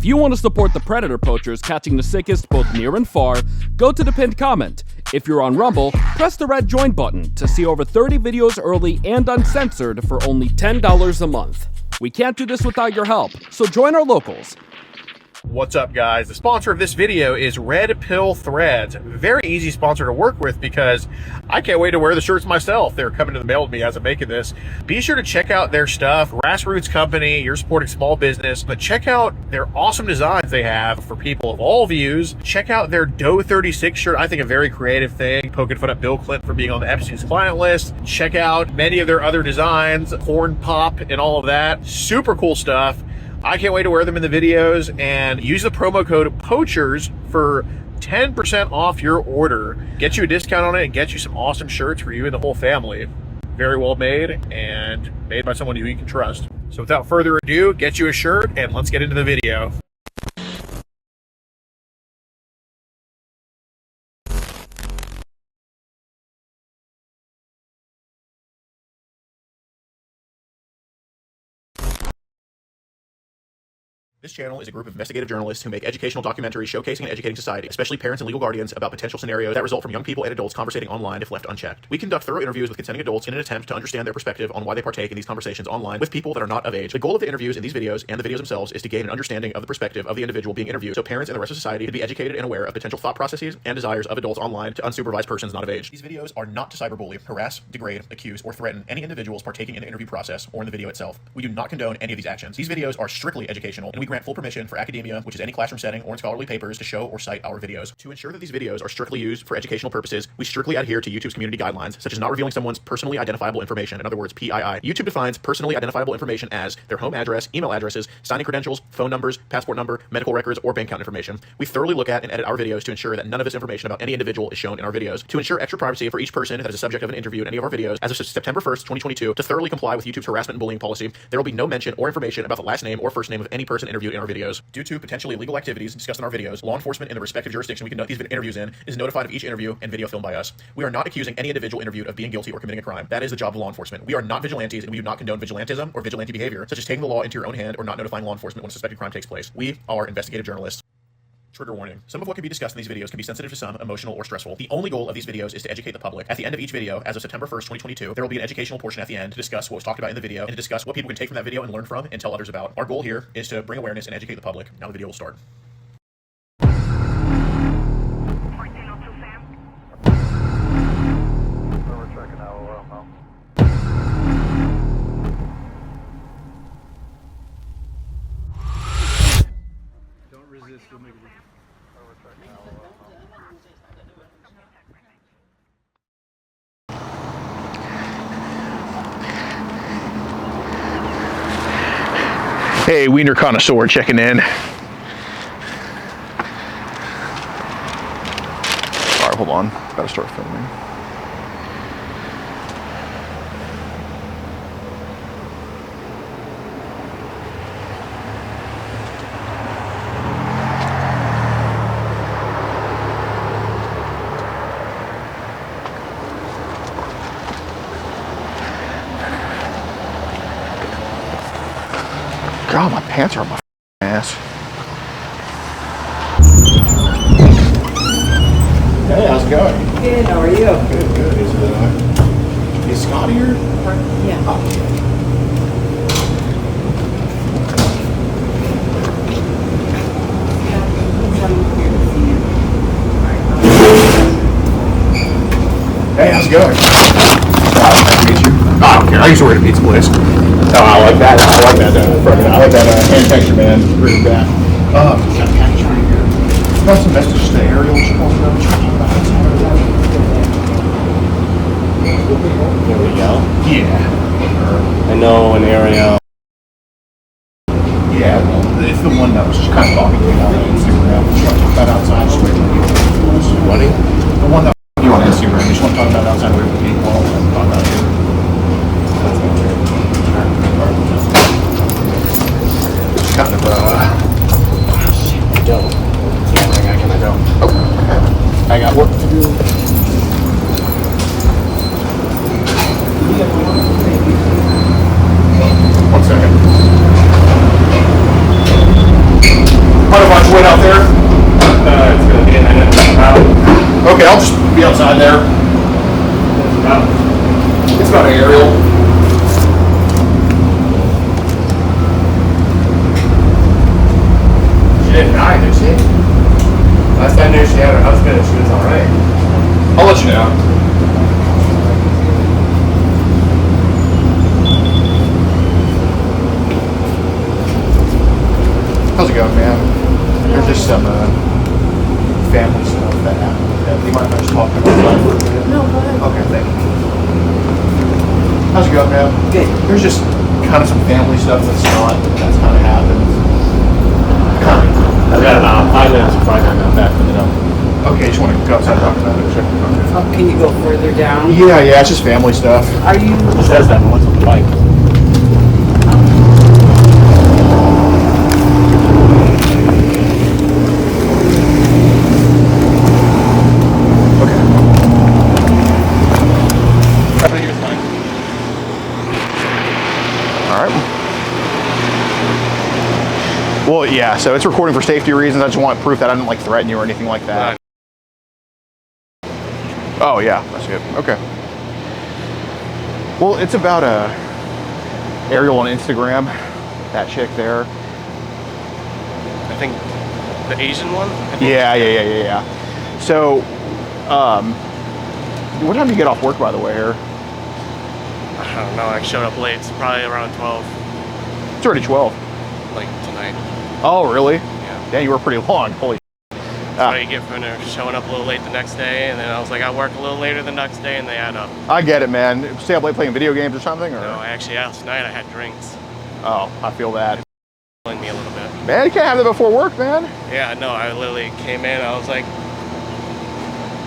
If you want to support the predator poachers catching the sickest both near and far, go to the pinned comment. If you're on Rumble, press the red join button to see over 30 videos early and uncensored for only $10 a month. We can't do this without your help, so join our locals. What's up, guys? The sponsor of this video is Red Pill Threads. Very easy sponsor to work with because I can't wait to wear the shirts myself. They're coming to the mail to me as I'm making this. Be sure to check out their stuff. Grassroots company, you're supporting small business, but check out their awesome designs they have for people of all views. Check out their Doe 36 shirt. I think a very creative thing, poking fun at Bill Clinton for being on the Epstein's client list. Check out many of their other designs, corn pop and all of that. Super cool stuff. I can't wait to wear them in the videos, and use the promo code POACHERS for 10% off your order. Get you a discount on it and get you some awesome shirts for you and the whole family. Very well made and made by someone who you can trust. So without further ado, get you a shirt and let's get into the video. This channel is a group of investigative journalists who make educational documentaries showcasing and educating society, especially parents and legal guardians, about potential scenarios that result from young people and adults conversating online if left unchecked. We conduct thorough interviews with consenting adults in an attempt to understand their perspective on why they partake in these conversations online with people that are not of age. The goal of the interviews in these videos and the videos themselves is to gain an understanding of the perspective of the individual being interviewed, so parents and the rest of society can be educated and aware of potential thought processes and desires of adults online to unsupervised persons not of age. These videos are not to cyberbully, harass, degrade, accuse, or threaten any individuals partaking in the interview process or in the video itself. We do not condone any of these actions. These videos are strictly educational, and we grant full permission for academia, which is any classroom setting or in scholarly papers, to show or cite our videos. To ensure that these videos are strictly used for educational purposes, we strictly adhere to YouTube's community guidelines, such as not revealing someone's personally identifiable information, in other words, PII. YouTube defines personally identifiable information as their home address, email addresses, signing credentials, phone numbers, passport number, medical records, or bank account information. We thoroughly look at and edit our videos to ensure that none of this information about any individual is shown in our videos. To ensure extra privacy for each person that is a subject of an interview in any of our videos, as of September 1st, 2022, to thoroughly comply with YouTube's harassment and bullying policy, there will be no mention or information about the last name or first name of any person interviewed in our videos. Due to potentially illegal activities discussed in our videos, law enforcement in the respective jurisdiction we conduct these interviews in is notified of each interview and video filmed by us. We are not accusing any individual interviewed of being guilty or committing a crime. That is the job of law enforcement. We are not vigilantes, and we do not condone vigilantism or vigilante behavior, such as taking the law into your own hand or not notifying law enforcement when a suspected crime takes place. We are investigative journalists. Trigger warning. Some of what can be discussed in these videos can be sensitive to some, emotional, or stressful. The only goal of these videos is to educate the public. At the end of each video, as of September 1st, 2022, there will be an educational portion at the end to discuss what was talked about in the video and to discuss what people can take from that video and learn from and tell others about. Our goal here is to bring awareness and educate the public. Now the video will start. Hey, Wiener Connoisseur checking in. Alright, hold on. Gotta start filming. God, my pants are on my ass. Hey, how's it going? Good, how are you? Good, good. Is Scott here? Yeah. Oh. Hey, how's it going? Nice to meet you. Oh, I don't care. I used to work at a pizza place. Oh, I like that. I like that hand texture, man. Really bad. Got a package right here. Got some messages to Ariel. There we go. Yeah. I know an area. Yeah, well, it's the one that was just kind of talking to me on Instagram. Just want to talk about outside. Just wait for people. What? The one that you on Instagram. Just want to talk about outside. Wait for people. And talk about you. Kind of, Don't. can I go? Oh, I got work to do. One second. much wood out there? It's gonna be a minute. Okay, I'll just be outside there. It's about an aerial. She didn't die, did she? Last I knew, she had her husband and she was alright. I'll let you know. How's it going, man? There's just some family stuff that happened. Do you mind if I just talk about that for a minute? No, go ahead. Okay, thank you. How's it going, man? Good. There's just kind of some family stuff that's kind of happened. I got 5 minutes before I gotta go back to the dump. Okay, just want to go outside and talk about it. Sure. Okay. Can you go further down? Yeah, it's just family stuff. Are you? It says that, but what's on the bike? Well, yeah, so it's recording for safety reasons. I just want proof that I didn't like threaten you or anything like that. Oh, yeah, that's good. Okay. Well, it's about Ariel on Instagram, that chick there. I think the Asian one? Yeah. So, what time do you get off work, by the way, here? I don't know, I showed up late. It's probably around 12, It's already 12. like tonight. Oh, really? Yeah. Dang, you were pretty long. Holy. That's what you get for showing up a little late the next day, and then I was like, I work a little later the next day, and they add up. I get it, man. Stay up late playing video games or something? Or? No, actually, last night I had drinks. Oh, I feel that. Killing me a little bit. Man, you can't have that before work, man. Yeah, no, I literally came in, I was like,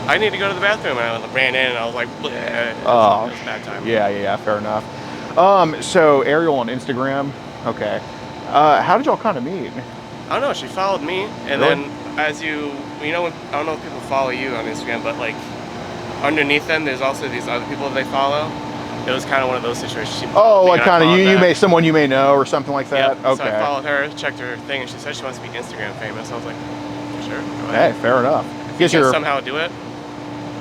I need to go to the bathroom, and I ran in, and I was like, bleh. It was a bad time. Yeah, fair enough. So Ariel on Instagram, okay. How did y'all kind of meet? I don't know, she followed me, and Really? then as you know, when, I don't know if people follow you on Instagram, but like underneath them, there's also these other people that they follow. It was kind of one of those situations. She Oh, like I kind of followed you that. may someone you may know or something like that. Yep. Okay. So I followed her, checked her thing, and she said she wants to be Instagram famous. I was like, sure, go ahead. Hey, fair enough. You Guess can you're. somehow do it,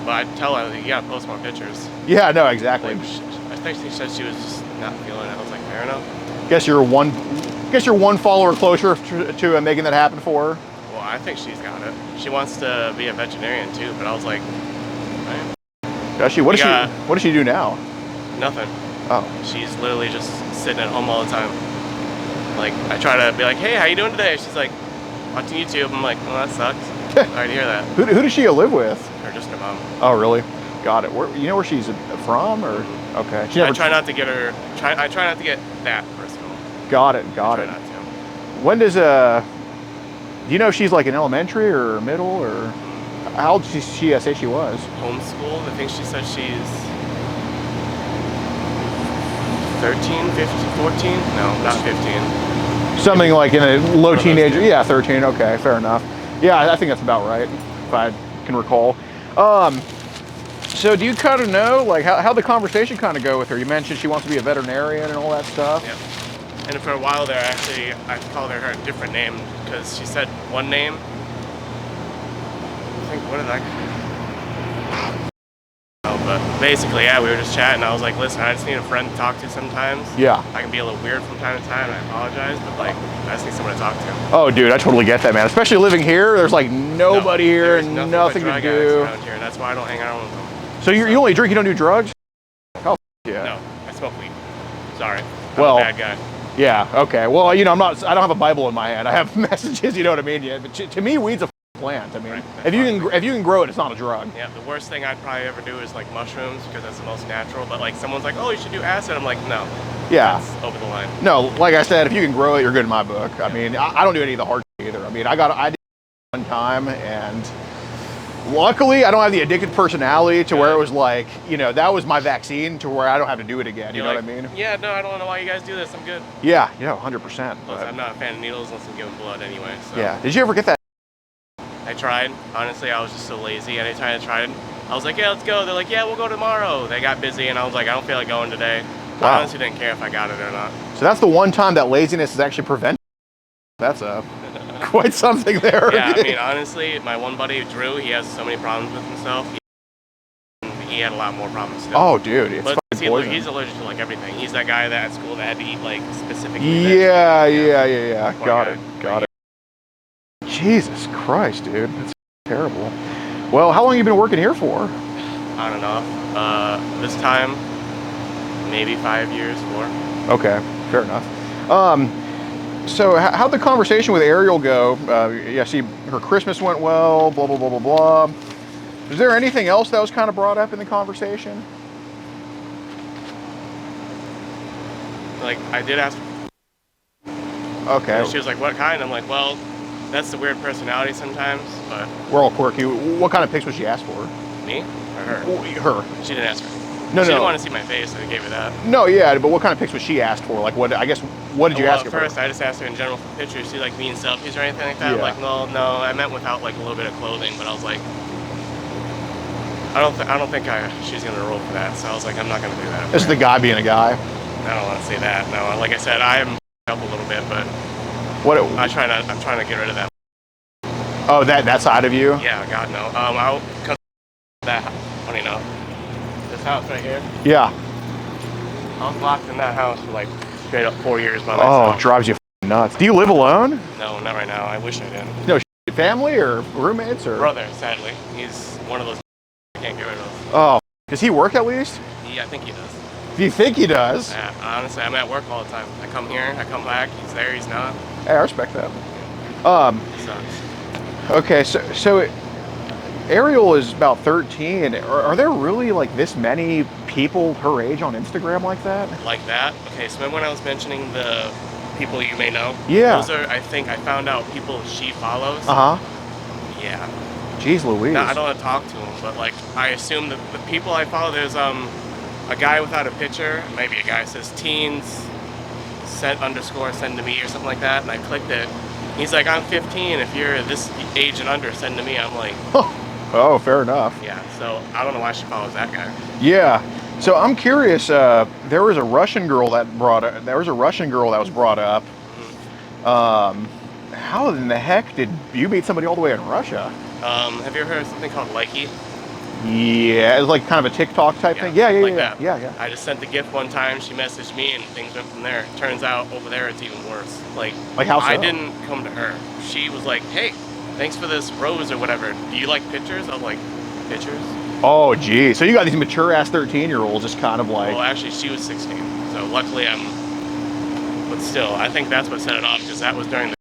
but I'd tell her, you gotta post more pictures. Yeah, no, exactly. Like, I think she said she was just not feeling it. I was like, fair enough. Guess you're one follower closer to making that happen for her. Well, I think she's got it. She wants to be a veterinarian too, but I was like, right, Does she? What does she do now? nothing. Oh. She's literally just sitting at home all the time. Like, I try to be like, hey, how you doing today? She's like, watching YouTube. I'm like, well, that sucks. Sorry to hear that. Who does she live with? Or just her mom. Oh, really? Got it. You know where she's from, or okay? She I never. try not to get her. I try not to get that personal. Got it. I Got try it. not to. When does do you know if she's like in elementary or middle or how old did she say she was? Homeschooled. I think she said she's 13, 15, 14. No, not 15. Something like in a low One of those teenager. two. Yeah, 13. Okay, fair enough. Yeah, I think that's about right if I can recall. So do you kind of know like how the conversation kind of go with her? You mentioned she wants to be a veterinarian and all that stuff. Yeah. And for a while there, actually, I called her a different name because she said one name. I think, what did I? Oh, but basically, yeah, we were just chatting. I was like, listen, I just need a friend to talk to sometimes. Yeah. I can be a little weird from time to time, and I apologize, but like, I just need someone to talk to. Oh, dude, I totally get that, man. Especially living here, there's like nobody here there's and nothing nothing but to drug addicts do. around here, and that's why I don't hang out with them. So you only drink, you don't do drugs? Oh, yeah. No, I smoke weed. Sorry. I'm Well, a bad guy. Yeah, okay. Well, you know, I don't have a Bible in my hand. I have messages, you know what I mean? Yeah, but to me, weed's a plant. I mean, Right, if you can grow it, it's not a drug. Yeah, the worst thing I'd probably ever do is like mushrooms because that's the most natural. But like someone's like, oh, you should do acid. I'm like, no. Yeah. That's over the line. No, like I said, if you can grow it, you're good in my book. I mean, I don't do any of the hard shit either. I mean, I did one time, and luckily, I don't have the addicted personality to where it was like, you know, that was my vaccine to where I don't have to do it again. You know You're what I mean? Yeah, no, I don't know why you guys do this. I'm good. Yeah, 100%. Plus, But, I'm not a fan of needles unless I'm giving blood anyway. So. yeah. Did you ever get that? I tried. Honestly, I was just so lazy. Anytime I tried, I was like, yeah, let's go. They're like, yeah, we'll go tomorrow. They got busy, and I was like, I don't feel like going today. Wow. I honestly didn't care if I got it or not. So that's the one time that laziness is actually prevented. That's a quite something there. Yeah, I mean, honestly, my one buddy, Drew, he has so many problems with himself. He had a lot more problems still. Oh, dude, it's but fucking poison. he's allergic to like everything. He's that guy that at school that had to eat like specifically. Yeah. Poor Got guy. it. Jesus Christ, dude, that's terrible. Well, how long have you been working here for? I don't know. This time, maybe 5 years, 4. Okay, fair enough. So how'd the conversation with Ariel go? Yeah, see, her Christmas went well, blah, blah, blah, blah, blah. Is there anything else that was kind of brought up in the conversation? Like, I did ask. Okay. And she was like, what kind? I'm like, well, that's the weird personality sometimes, but. We're all quirky. What kind of pics would she ask for? Me? Or her? Her. She didn't ask for. No, she didn't want to see my face, so I gave her that. No, yeah, but what kind of pics was she asked for? Like, what did you ask her for? First, I just asked her in general for pictures. She like me in selfies or anything like that. Yeah. I'm like, well, no, I meant without like a little bit of clothing, but I was like, I don't think she's gonna roll for that. So I was like, I'm not gonna do that. This is the guy being a guy. I don't want to say that. No, like I said, I am up a little bit, but I'm trying to get rid of that. Oh, that side of you? Yeah, God no. I'll cut that. Funny enough, this house right here. Yeah. I was locked in that house for like straight up 4 years by myself. Oh, drives you nuts. Do you live alone? No, not right now. I wish I did. No, family or roommates or? Brother, sadly. He's one of those I can't get rid of. Oh, does he work at least? I think he does. Do you think he does? Yeah, honestly, I'm at work all the time. I come here, I come back, he's there, he's not. Hey, I respect that. It sucks. Okay, so Ariel is about 13. Are there really like this many people her age on Instagram like that? Like that? Okay, so remember when I was mentioning the people you may know? Yeah. Those are, I think, I found out people she follows. Uh-huh. Yeah. Jeez Louise. Now, I don't want to talk to him, but like, I assume that the people I follow, there's a guy without a picture, maybe a guy says teens, send to me or something like that, and I clicked it. He's like, I'm 15, if you're this age and under, send to me. I'm like, oh, fair enough. yeah, so I don't know why she follows that guy. Yeah. So I'm curious, there was a Russian girl that was brought up. Mm-hmm. How in the heck did you meet somebody all the way in Russia? Have you ever heard of something called Likey? Yeah, it's like kind of a TikTok type thing. Yeah. That. I just sent the gift one time. She messaged me, and things went from there. Turns out over there it's even worse. Like how so? I didn't come to her. She was like, "Hey, thanks for this rose or whatever. Do you like pictures?" I was like, "Pictures?" Oh, gee. So you got these mature ass 13-year-olds just kind of like. Well, actually, she was 16. So luckily, But still, I think that's what set it off because that was during the.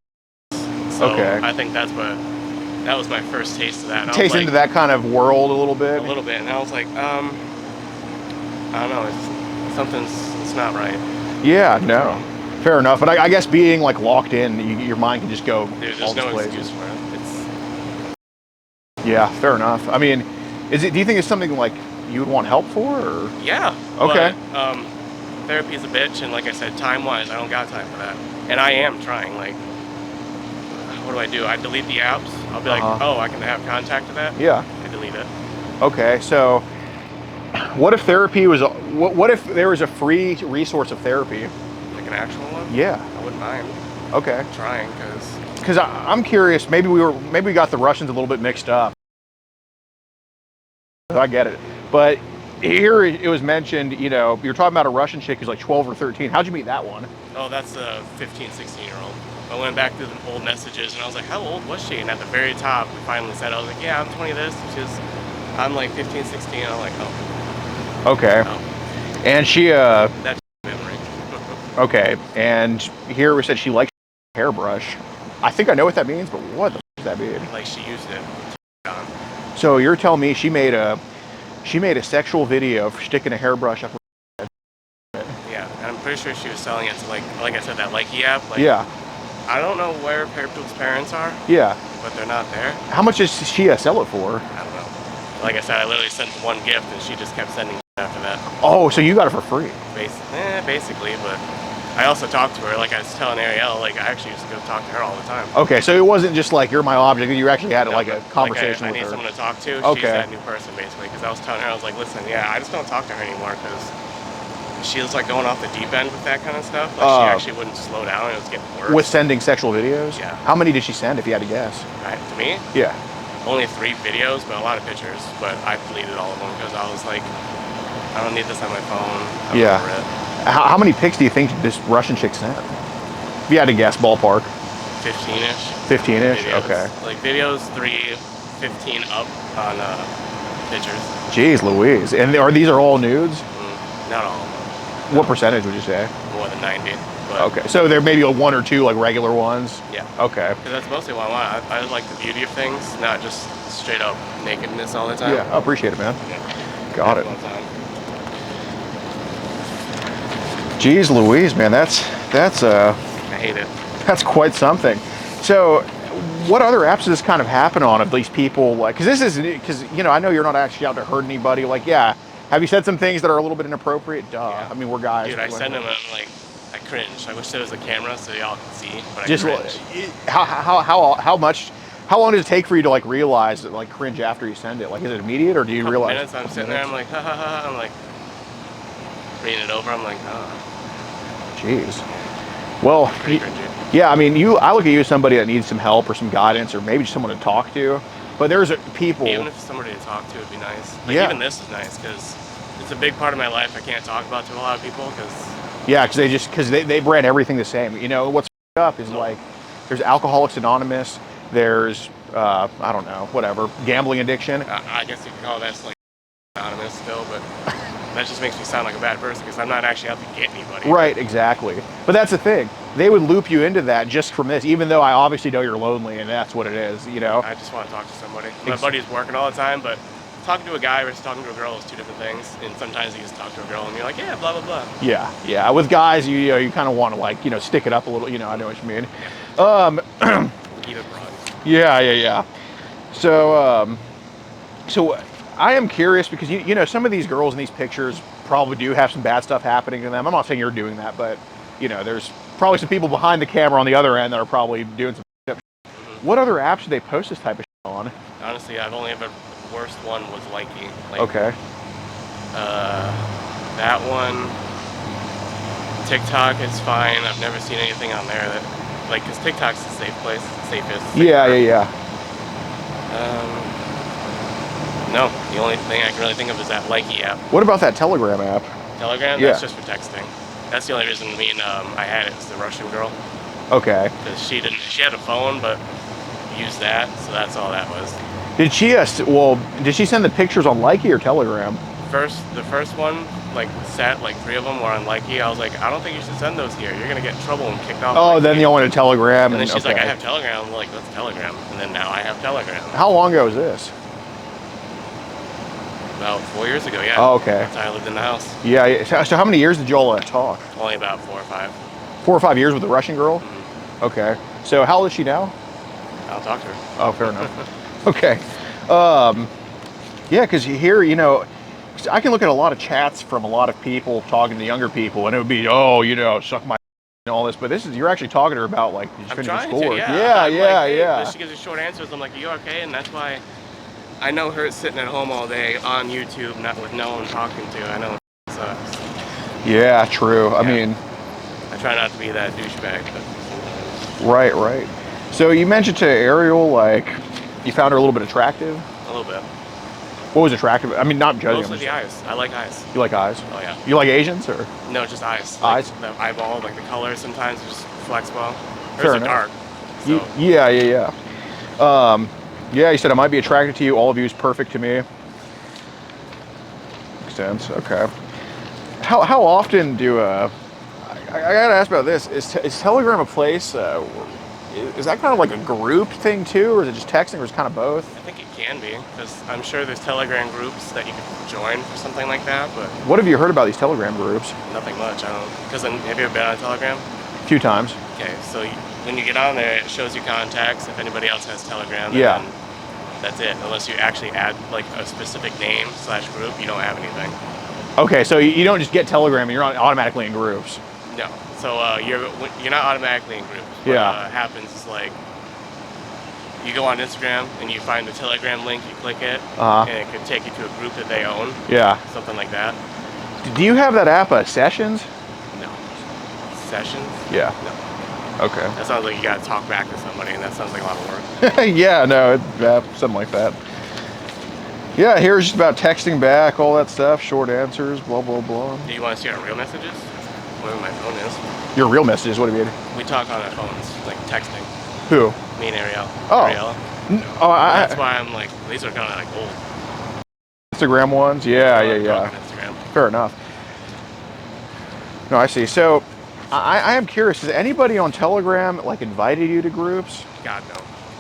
So okay. I think that was my first taste of that. Taste into that kind of world a little bit? A little bit. And I was like, I don't know, it's not right. Yeah, no. Fair enough. But I guess being like locked in, your mind can just go Dude, all there's no places. excuse for it. Yeah, fair enough. I mean, do you think it's something like you would want help for? Or? Yeah. Okay. But, therapy's a bitch, and like I said, time-wise, I don't got time for that. And I am trying, like, what do? I delete the apps. I'll be like, oh, I can have contact with that? Yeah. I delete it. Okay, so what if therapy was, what if there was a free resource of therapy? Like an actual one? Yeah. I wouldn't mind. Okay. I'm trying, because I'm curious, maybe we got the Russians a little bit mixed up. I get it. But here it was mentioned, you're talking about a Russian chick who's like 12 or 13. How'd you meet that one? Oh, that's a 15, 16-year-old. I went back through the old messages and I was like, how old was she? And at the very top, we finally said, I was like, yeah, I'm 20 this. I'm like 15, 16. I'm like, oh. Okay. Oh. And she, That's memory. Okay. And here we said she likes hairbrush. I think I know what that means, but what the f does that mean? Like she used it. So you're telling me she made a sexual video for sticking a hairbrush up her head. Yeah, and I'm pretty sure she was selling it to like I said, that Likey app. Like, yeah. I don't know where people's parents are. Yeah. But they're not there. How much does she sell it for? I don't know. Like I said, I literally sent one gift and she just kept sending after that. Oh, so you got it for free? Basically, but I also talked to her. Like I was telling Ariel, like I actually used to go talk to her all the time. Okay, so it wasn't just like you're my object. You actually had like a conversation I with her. need someone to talk to. Okay. She's that new person basically. Because I was telling her, I was like, listen, yeah, I just don't talk to her anymore because she was like going off the deep end with that kind of stuff. Like she actually wouldn't slow down, and it was getting worse. With sending sexual videos? Yeah. How many did she send, if you had to guess? Right, to me, Yeah. only 3 videos, but a lot of pictures. But I deleted all of them because I was like, I don't need this on my phone. I'm Yeah. over it. How many pics do you think this Russian chick sent? If you had to guess, ballpark. 15-ish. 15-ish? Videos. Okay. Like videos 3, 15 up on pictures. Jeez Louise. And these are all nudes? Not all of them. What percentage would you say? More than 90. But Okay. So there may be 1 or 2 like regular ones? yeah. Okay. Because that's mostly what I want. I like the beauty of things, not just straight up nakedness all the time. Yeah, I appreciate it, man. Yeah. Got it. All the time. Jeez Louise, man, that's I hate it. that's quite something. So, what other apps does this kind of happen on? Of these people, like, because you know, I know you're not actually out to hurt anybody. Like, yeah, have you said some things that are a little bit inappropriate? Duh. Yeah. I mean, we're guys. Dude, I send them and I'm like, I cringe. I wish there was a camera so y'all could see, but Just I cringe. how long does it take for you to like realize that, like, cringe after you send it? Like, is it immediate, or do you Couple realize? minutes, I'm sitting there, I'm like, ha ha ha, I'm like, reading it over, I'm like, oh, Jeez. Well, pretty cringy. yeah, I mean, I look at you as somebody that needs some help or some guidance or maybe just someone to talk to. But there's people. Even if somebody to talk to would be nice. Like, Yeah. even this is nice because it's a big part of my life I can't talk about to a lot of people because Yeah, because they brand everything the same. You know, what's up is like there's Alcoholics Anonymous, there's I don't know, whatever, gambling addiction. I guess you could call that like anonymous still, but that just makes me sound like a bad person because I'm not actually out to get anybody. Right, exactly. But that's the thing. They would loop you into that just from this, even though I obviously know you're lonely and that's what it is, you know? I just want to talk to somebody. My buddy's working all the time, but talking to a guy versus talking to a girl is 2 different things. And sometimes you just talk to a girl and you're like, yeah, blah, blah, blah. Yeah. With guys, you kind of want to, like, stick it up a little, I know what you mean. Keep it broad. Yeah. So I am curious because you know some of these girls in these pictures probably do have some bad stuff happening to them. I'm not saying you're doing that, but there's probably some people behind the camera on the other end that are probably doing some shit. What other apps do they post this type of shit on? Honestly, I've only ever, the worst one was Likey. Like, Okay. That one, TikTok is fine. I've never seen anything on there that, like, because TikTok's the safe place, safest. Yeah. No, the only thing I can really think of is that Likey app. What about that Telegram app? Telegram, Yeah. that's just for texting. That's the only reason I had it was the Russian girl. Okay. Because she had a phone, but used that, so that's all that was. Did she send the pictures on Likey or Telegram? The first one, like, 3 of them were on Likey. I was like, I don't think you should send those here. You're gonna get in trouble and kicked off. Oh, Likey. then you went to Telegram. And then she's okay. like, I have Telegram. I'm like, what's Telegram? And then now I have Telegram. How long ago was this? About 4 years ago, yeah. Oh, okay. That's how I lived in the house. Yeah. So how many years did y'all talk? Only about 4 or 5. 4 or 5 years with the Russian girl? Okay. So how old is she now? I'll talk to her. Oh, fair enough. Okay. Yeah, because here, I can look at a lot of chats from a lot of people talking to younger people, and it would be, suck my and all this. But you're actually talking to her about, like, did you I'm finish trying your school? to, yeah. I'm like, hey, yeah. She gives you short answers. I'm like, are you okay? And that's why I know her sitting at home all day on YouTube, not with no one talking to. I know it sucks. Yeah, true. I mean, I try not to be that douchebag, but right. So you mentioned to Ariel, like, you found her a little bit attractive. a little bit. What was attractive? I mean, not judging. Mostly the eyes. I like eyes. You like eyes? Oh, yeah. You like Asians, or? No, just eyes. Eyes? Like the eyeball, like the color sometimes is just flexible. Fair Hers are enough. dark. So. Yeah. Yeah, you said I might be attracted to you. All of you is perfect to me. Makes sense. Okay. How often do I gotta ask about this? Is Telegram a place? Is that kind of like a group thing too, or is it just texting, or is it kind of both? I think it can be, because I'm sure there's Telegram groups that you can join for something like that, but What have you heard about these Telegram groups? nothing much. I don't. Because have you ever been on Telegram? A few times. Okay, so when you get on there, it shows you contacts. If anybody else has Telegram, Yeah. then that's it. Unless you actually add like a specific name / group, you don't have anything. Okay, so you don't just get Telegram and you're not automatically in groups. No. So you're not automatically in groups. Yeah. What happens is like you go on Instagram and you find the Telegram link, you click it, Uh-huh. and it could take you to a group that they own, Yeah. something like that. Do you have that app, Sessions? No. Sessions? Yeah. No. Okay. That sounds like you gotta talk back to somebody, and that sounds like a lot of work. Yeah, no, something like that. Yeah, here's just about texting back, all that stuff, short answers, blah, blah, blah. Do you want to see our real messages? Whatever my phone is. Your real messages, what do you mean? We talk on our phones, like texting. Who? Me and Ariel. Oh. Ariella. That's why I'm like, these are kind of like old. Instagram ones? Yeah. On Instagram. Fair enough. No, I see. So, I am curious, has anybody on Telegram, like, invited you to groups? God, no.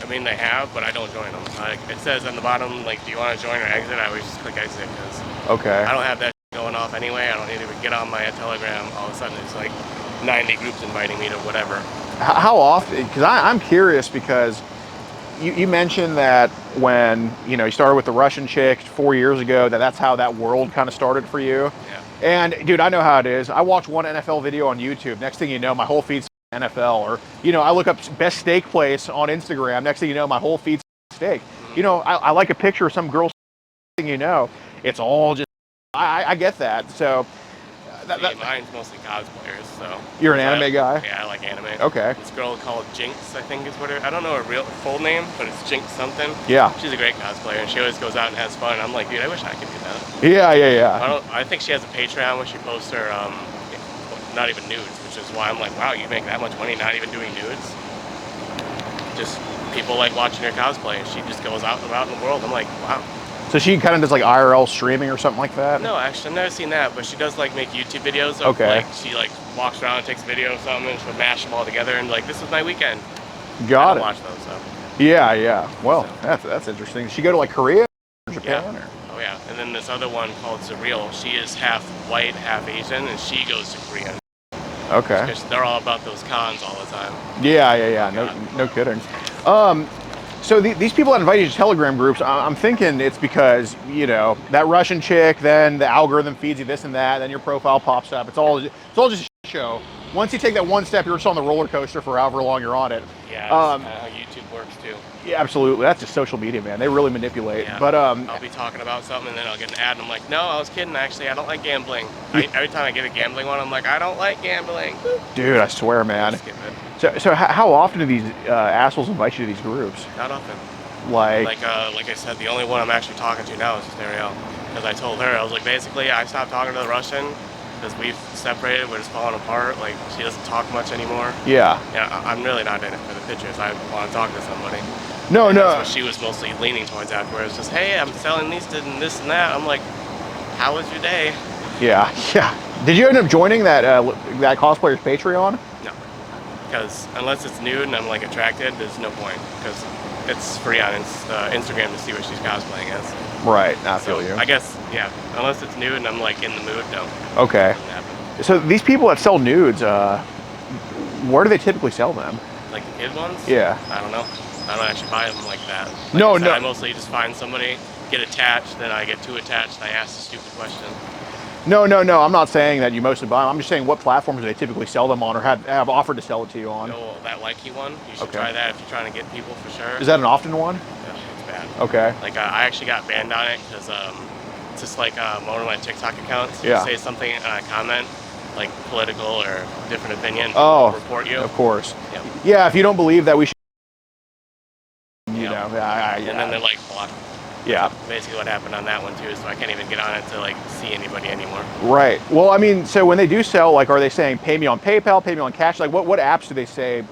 I mean, they have, but I don't join them. Like, it says on the bottom, like, do you want to join or exit? I always just click exit because Okay. I don't have that going off anyway. I don't need to get on my Telegram. All of a sudden, it's like 90 groups inviting me to whatever. How often? Because I'm curious because you mentioned that when you started with the Russian chick 4 years ago, that's how that world kind of started for you. Yeah. And dude, I know how it is. I watch one NFL video on YouTube. Next thing you know, my whole feed's NFL. Or I look up best steak place on Instagram. Next thing you know, my whole feed's steak. I like a picture of some girl. It's all just. I get that. So. Mine's mostly cosplayers, so. You're an anime guy? Yeah, I like anime. Okay. This girl called Jinx, I think is what I don't know her real full name, but it's Jinx something. Yeah. She's a great cosplayer, and she always goes out and has fun. I'm like, dude, I wish I could do that. Yeah. I think she has a Patreon where she posts her, not even nudes, which is why I'm like, wow, you make that much money not even doing nudes? Just people like watching her cosplay, and she just goes out and about in the world. I'm like, wow. So she kind of does like IRL streaming or something like that? No, actually, I've never seen that, but she does like make YouTube videos of like, she like walks around and takes a video of something and she'll mash them all together and like, this was my weekend. Got it. Watch those, so. Yeah. Well, that's interesting. Did she go to like Korea or Japan? Yeah. Or? Oh yeah. And then this other one called Surreal. She is half white, half Asian, and she goes to Korea. Okay. Because they're all about those cons all the time. Yeah. No kidding. So these people that invite you to Telegram groups, I'm thinking it's because, that Russian chick, then the algorithm feeds you this and that, then your profile pops up. It's all just a show. Once you take that one step, you're just on the roller coaster for however long you're on it. Yeah, that's how YouTube works too. Yeah, absolutely. That's just social media, man. They really manipulate. Yeah. But I'll be talking about something and then I'll get an ad and I'm like, no, I was kidding. Actually, I don't like gambling. Every time I get a gambling one, I'm like, I don't like gambling. Dude, I swear, man. Skip it. So how often do these assholes invite you to these groups? Not often. Like I said, the only one I'm actually talking to now is just Ariel. Because I told her, I was like, basically, I stopped talking to the Russian because we've separated, we're just falling apart. Like, she doesn't talk much anymore. Yeah. Yeah, I'm really not in it for the pictures. I want to talk to somebody. No. That's what she was mostly leaning towards afterwards. Just, hey, I'm selling these and this and that. I'm like, how was your day? Yeah. Did you end up joining that cosplayer's Patreon? No. Because unless it's nude and I'm like attracted, there's no point. Because it's free on Instagram to see what she's cosplaying as. Right, I feel you. I guess, yeah. Unless it's nude and I'm like in the mood, no. Okay. So these people that sell nudes, where do they typically sell them? Like the kid ones? Yeah. I don't know. I don't actually buy them like that. Like No. I mostly just find somebody, get attached, then I get too attached, and I ask a stupid question. No. I'm not saying that you mostly buy them. I'm just saying what platforms do they typically sell them on or have offered to sell it to you on? Oh, that Likey one, you should Okay. try that if you're trying to get people for sure. Is that an often one? Yeah, it's bad. Okay. Like I actually got banned on it because it's just like one of my TikTok accounts. Yeah. You say something in a comment, like political or different opinion, Oh, will report you. Of course. Yep. Yeah, if you don't believe that we should, Yep. And then they're like block. Yeah. Basically what happened on that one too, so I can't even get on it to like see anybody anymore. Right. Well, I mean, so when they do sell, like, are they saying pay me on PayPal, pay me on cash? Like, what apps do they say?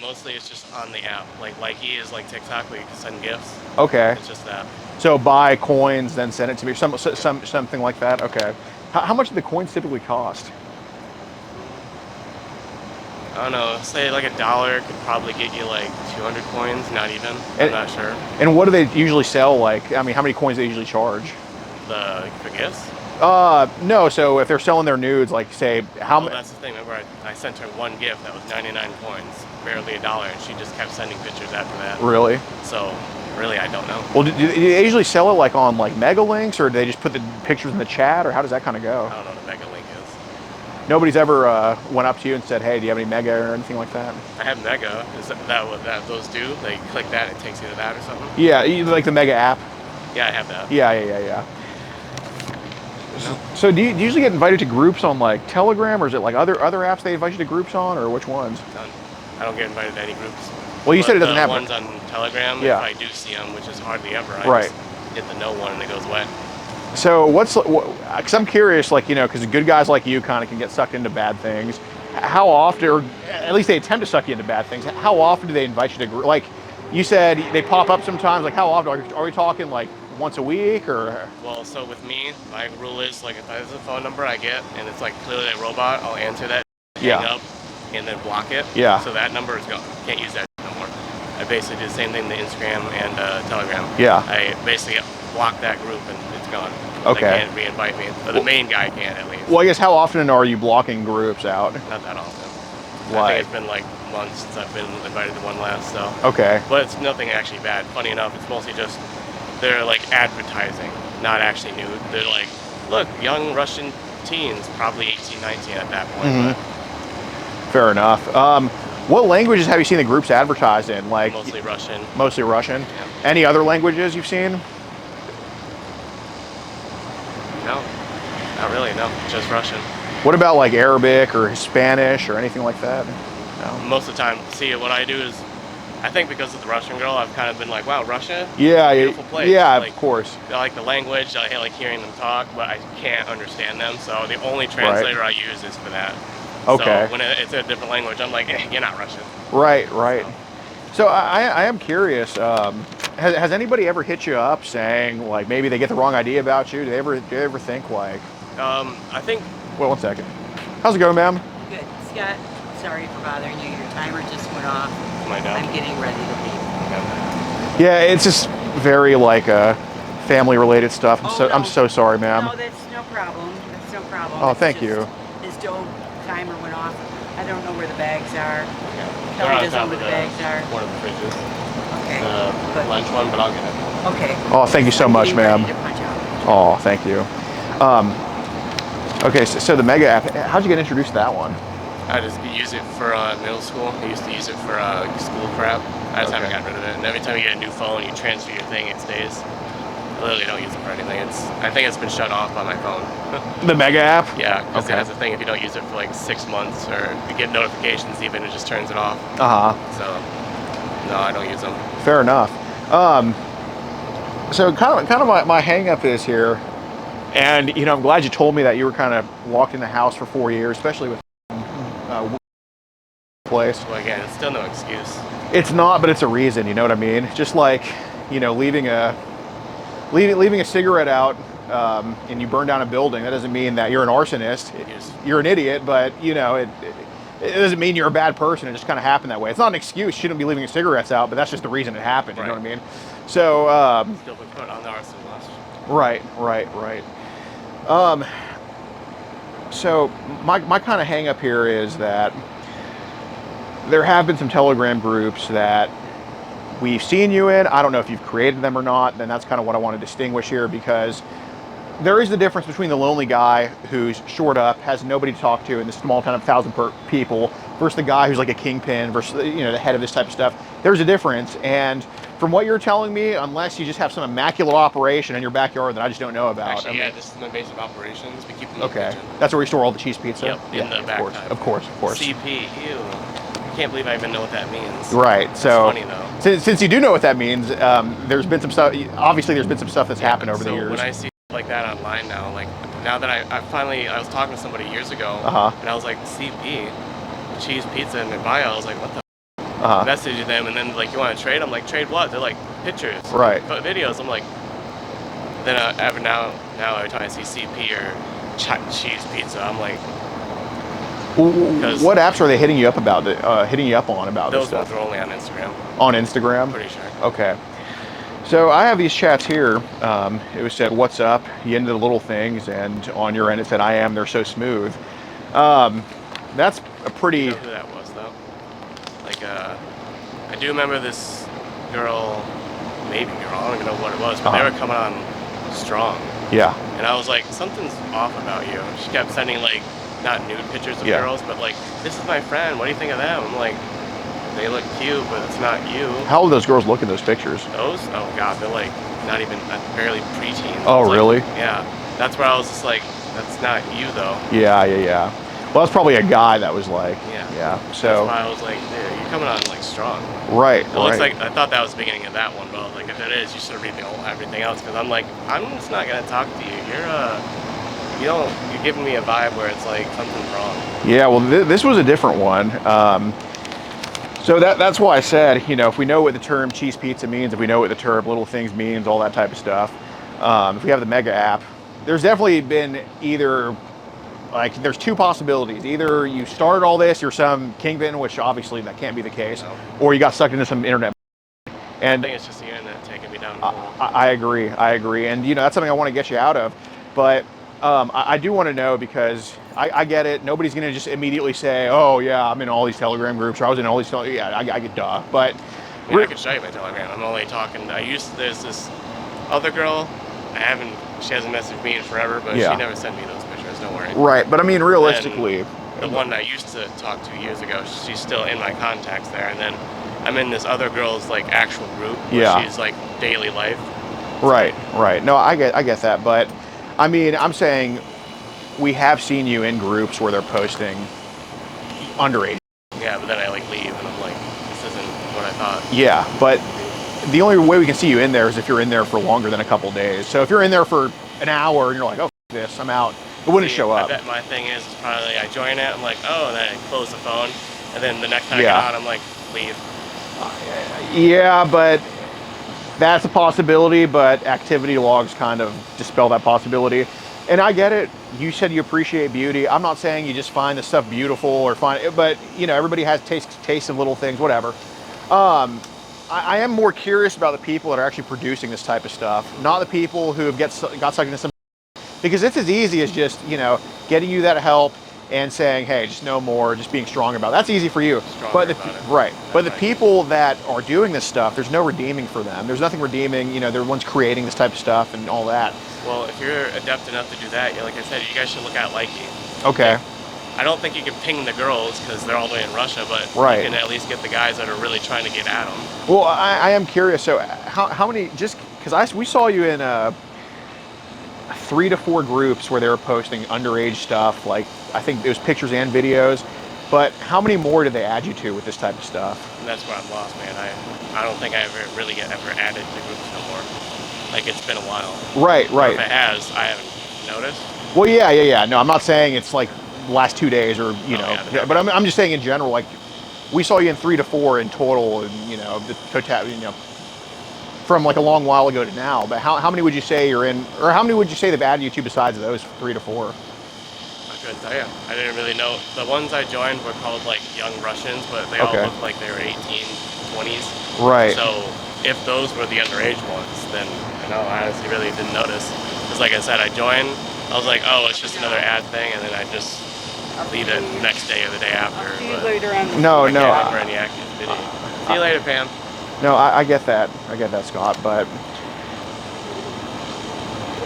Mostly it's just on the app. Like Likey is like TikTok where you can send gifts. Okay. It's just that. So buy coins, then send it to me, something like that. Okay. How much do the coins typically cost? I don't know, say like $1 could probably get you like 200 coins, not even. I'm not sure. And what do they usually sell? Like, I mean, how many coins do they usually charge? For gifts? No. So if they're selling their nudes, like, say, how much? That's the thing. Remember, I sent her one gift that was 99 coins, barely $1, and she just kept sending pictures after that. Really? So, really, I don't know. Well, do they usually sell it like on like Mega Links, or do they just put the pictures in the chat, or how does that kind of go? I don't know what a Mega Link is. Nobody's ever went up to you and said, "Hey, do you have any Mega or anything like that?" I have Mega. Is that what those do? They click that, it takes you to that or something? Yeah, like the Mega app. Yeah, I have that. Yeah. So do you usually get invited to groups on like Telegram, or is it like other apps they invite you to groups on, or which ones? None. I don't get invited to any groups. Well, you But said it doesn't the have ones on Telegram. Yeah. If I do see them, which is hardly ever, I Right. just hit the no one and it goes away. So because I'm curious, like, because good guys like you kind of can get sucked into bad things. How often, or at least they attempt to suck you into bad things, how often do they invite you to group? Like you said, they pop up sometimes. Like how often? Are we talking like once a week or? Well, so with me, my rule is like if there's a phone number I get and it's like clearly a robot, I'll answer that, Yeah. hang up, and then block it. Yeah. So that number is gone. Can't use that no more. I basically do the same thing to Instagram and Telegram. Yeah. I basically block that group and it's gone. Okay. They can't re-invite me, but the main guy can at least. Well, I guess how often are you blocking groups out? Not that often. I Why? think it's been like months since I've been invited to one last, so. Okay. But it's nothing actually bad. Funny enough, it's mostly just they're like advertising, not actually nude. They're like, look, young Russian teens, probably 18, 19 at that point. Mm-hmm. Fair enough. What languages have you seen the groups advertised in? Like Mostly Russian. Mostly Russian. Yeah. Any other languages you've seen? No, not really. No, just Russian. What about like Arabic or Spanish or anything like that? No. Most of the time, see, what I do is, I think because of the Russian girl, I've kind of been like, wow, Russia? Yeah, Beautiful place. yeah, Like, of course. I like the language, I like hearing them talk, but I can't understand them, so the only translator I use is for that. Okay. So when it's a different language, I'm like, you're not Russian. Right, right. So I am curious. Has anybody ever hit you up saying like maybe they get the wrong idea about you? Do they ever think like? I think. Well, 1 second. How's it going, ma'am? Good. Scott, sorry for bothering you. Your timer just went off. My dad. I'm getting ready to leave. Yeah, it's just very like family-related stuff. Oh, no. I'm so sorry, ma'am. No, that's no problem. That's no problem. Oh, It's thank just you. His dough timer went off. I don't know where the bags are. They're Kelly on doesn't know top where of the bags are. one of the fridges. Okay. The But- lunch one, but I'll get it. Okay. Oh, thank you so I'm much, getting ready ma'am. to punch out. Oh, thank you. Okay, so the Mega app. How'd you get introduced to that one? I just use it for middle school. I used to use it for school crap. I just haven't Okay. gotten rid of it. And every time you get a new phone, you transfer your thing, it stays. I literally don't use it for anything. I think it's been shut off on my phone. The Mega app? Yeah, because Okay. it has a thing if you don't use it for like 6 months or you get notifications even, it just turns it off. Uh-huh. So, no, I don't use them. Fair enough. So kind of my hang up is here, and I'm glad you told me that you were kind of locked in the house for 4 years, especially with place. Well, again, it's still no excuse. It's not, but it's a reason. You know what I mean? Just like leaving a cigarette out and you burn down a building. That doesn't mean that you're an arsonist. You're an idiot, but it doesn't mean you're a bad person. It just kind of happened that way. It's not an excuse. You shouldn't be leaving your cigarettes out, but that's just the reason it happened. You know what I mean? So Still been put on the arson list. right. So my kind of hang up here is that there have been some Telegram groups that we've seen you in. I don't know if you've created them or not. Then that's kind of what I want to distinguish here, because there is the difference between the lonely guy who's shored up, has nobody to talk to in this small town of 1,000 people, versus the guy who's like a kingpin, versus the head of this type of stuff. There's a difference, and from what you're telling me, unless you just have some immaculate operation in your backyard that I just don't know about. Actually, yeah, this is my base of operations. We keep them in the Okay, kitchen. that's where we store all the cheese pizza. Yep, in the back time. Of course. CP, ew. I can't believe I even know what that means. Right. That's So funny though. since you do know what that means, there's been some stuff. Obviously, there's been some stuff that's happened over the years. When I see like that online now, like now that I was talking to somebody years ago, and I was like, CP, cheese pizza in their bio. I was like, what the? Messaging them, and then like, you want to trade? I'm like, trade what? They're like pictures, Right. Videos. I'm like, then now every time I see CP or cheese pizza, I'm like, What apps are they hitting you up about? Hitting you up on about this those ones stuff? are only on Instagram. On Instagram? Pretty sure. Okay. So I have these chats here. It was said, "What's up?" You ended the little things, and on your end it said, "I am." They're so smooth. That's a pretty. I know who that was though. Like I do remember this girl, maybe girl. I don't even know what it was, but they were coming on strong. Yeah. And I was like, something's off about you. She kept sending like, not nude pictures of Yeah. girls, but like, this is my friend. What do you think of them? I'm like, they look cute, but it's not you. How old do those girls look in those pictures? Those? Oh god, they're like not even barely preteen. Oh, It's like- really? Yeah. That's where I was just like, That's not you though. Yeah. Well, that's probably a guy that was like, Yeah. So That's why I was like, dude, you're coming on like strong. right, It looks right. like I thought that was the beginning of that one, but I was like, if it is, you should read everything else because I'm like, I'm just not gonna talk to you. You're giving me a vibe where it's like something's wrong. Yeah, well, this was a different one. So that's why I said, if we know what the term cheese pizza means, if we know what the term little things means, all that type of stuff, if we have the Mega app, there's definitely been either, like, there's two possibilities. Either you started all this, you're some kingpin, which obviously that can't be the case, No. or you got sucked into some internet. I And think it's just the internet taking me down. I agree. And that's something I want to get you out of. But I do want to know because I get it. Nobody's going to just immediately say, "Oh yeah, I'm in all these Telegram groups," or "I was in all these." Yeah, I get duh. But I mean, I can show you my Telegram. I'm only talking. There's this other girl. She hasn't messaged me in forever, but Yeah. she never sent me those pictures. Don't worry. right. But I mean, realistically, The one I used to talk to years ago, she's still in my contacts there. And then I'm in this other girl's like actual group where Yeah. she's like daily life. right. No, I get that. But I mean, I'm saying we have seen you in groups where they're posting underage. Yeah, but then I like leave and I'm like, this isn't what I thought. Yeah, but the only way we can see you in there is if you're in there for longer than a couple days. So if you're in there for an hour and you're like, "Oh, f- this, I'm out," it wouldn't See, show I up. bet my thing is probably I join it, I'm like, oh, and then I close the phone. And then the next time Yeah. I get out, I'm like, leave. Yeah, but that's a possibility, but activity logs kind of dispel that possibility. And I get it. You said you appreciate beauty. I'm not saying you just find the stuff beautiful or find it, but everybody has taste of little things, whatever. I am more curious about the people that are actually producing this type of stuff, not the people who have got sucked into some, because it's as easy as just, getting you that help and saying, "Hey, just no more," just being strong about it. That's easy for you. Stronger But about it. right. But the Right. people that are doing this stuff, there's no redeeming for them. There's nothing redeeming. They're the ones creating this type of stuff and all that. Well, if you're adept enough to do that, like I said, you guys should look at Likey. Okay. I don't think you can ping the girls because they're all the way in Russia, but Right. you can at least get the guys that are really trying to get at them. Well, I am curious. So how many? Just because we saw you in 3 to 4 groups where they were posting underage stuff. Like I think it was pictures and videos. But how many more did they add you to with this type of stuff? And that's where I'm lost, man. I don't think I ever get added to groups no more. Like it's been a while. Right. Or if it has, I haven't noticed. Well, yeah. No, I'm not saying it's like the last 2 days or yeah, but I'm just saying in general. Like we saw you in 3 to 4 in total, and the total, from like a long while ago to now. But how many would you say you're in, or how many would you say they've added you to besides those 3 to 4? I couldn't tell you. I didn't really know. The ones I joined were called like Young Russians, but they all Okay. looked like they were 18, 20s. Right. So if those were the underage ones, then I honestly really didn't notice. Because like I said, I joined, I was like, oh, it's just another ad thing, and then I just leave it next day or the day after. I'll see you but later on. No, I no. can't remember any activity. See you later, Pam. No, I get that. I get that, Scott. But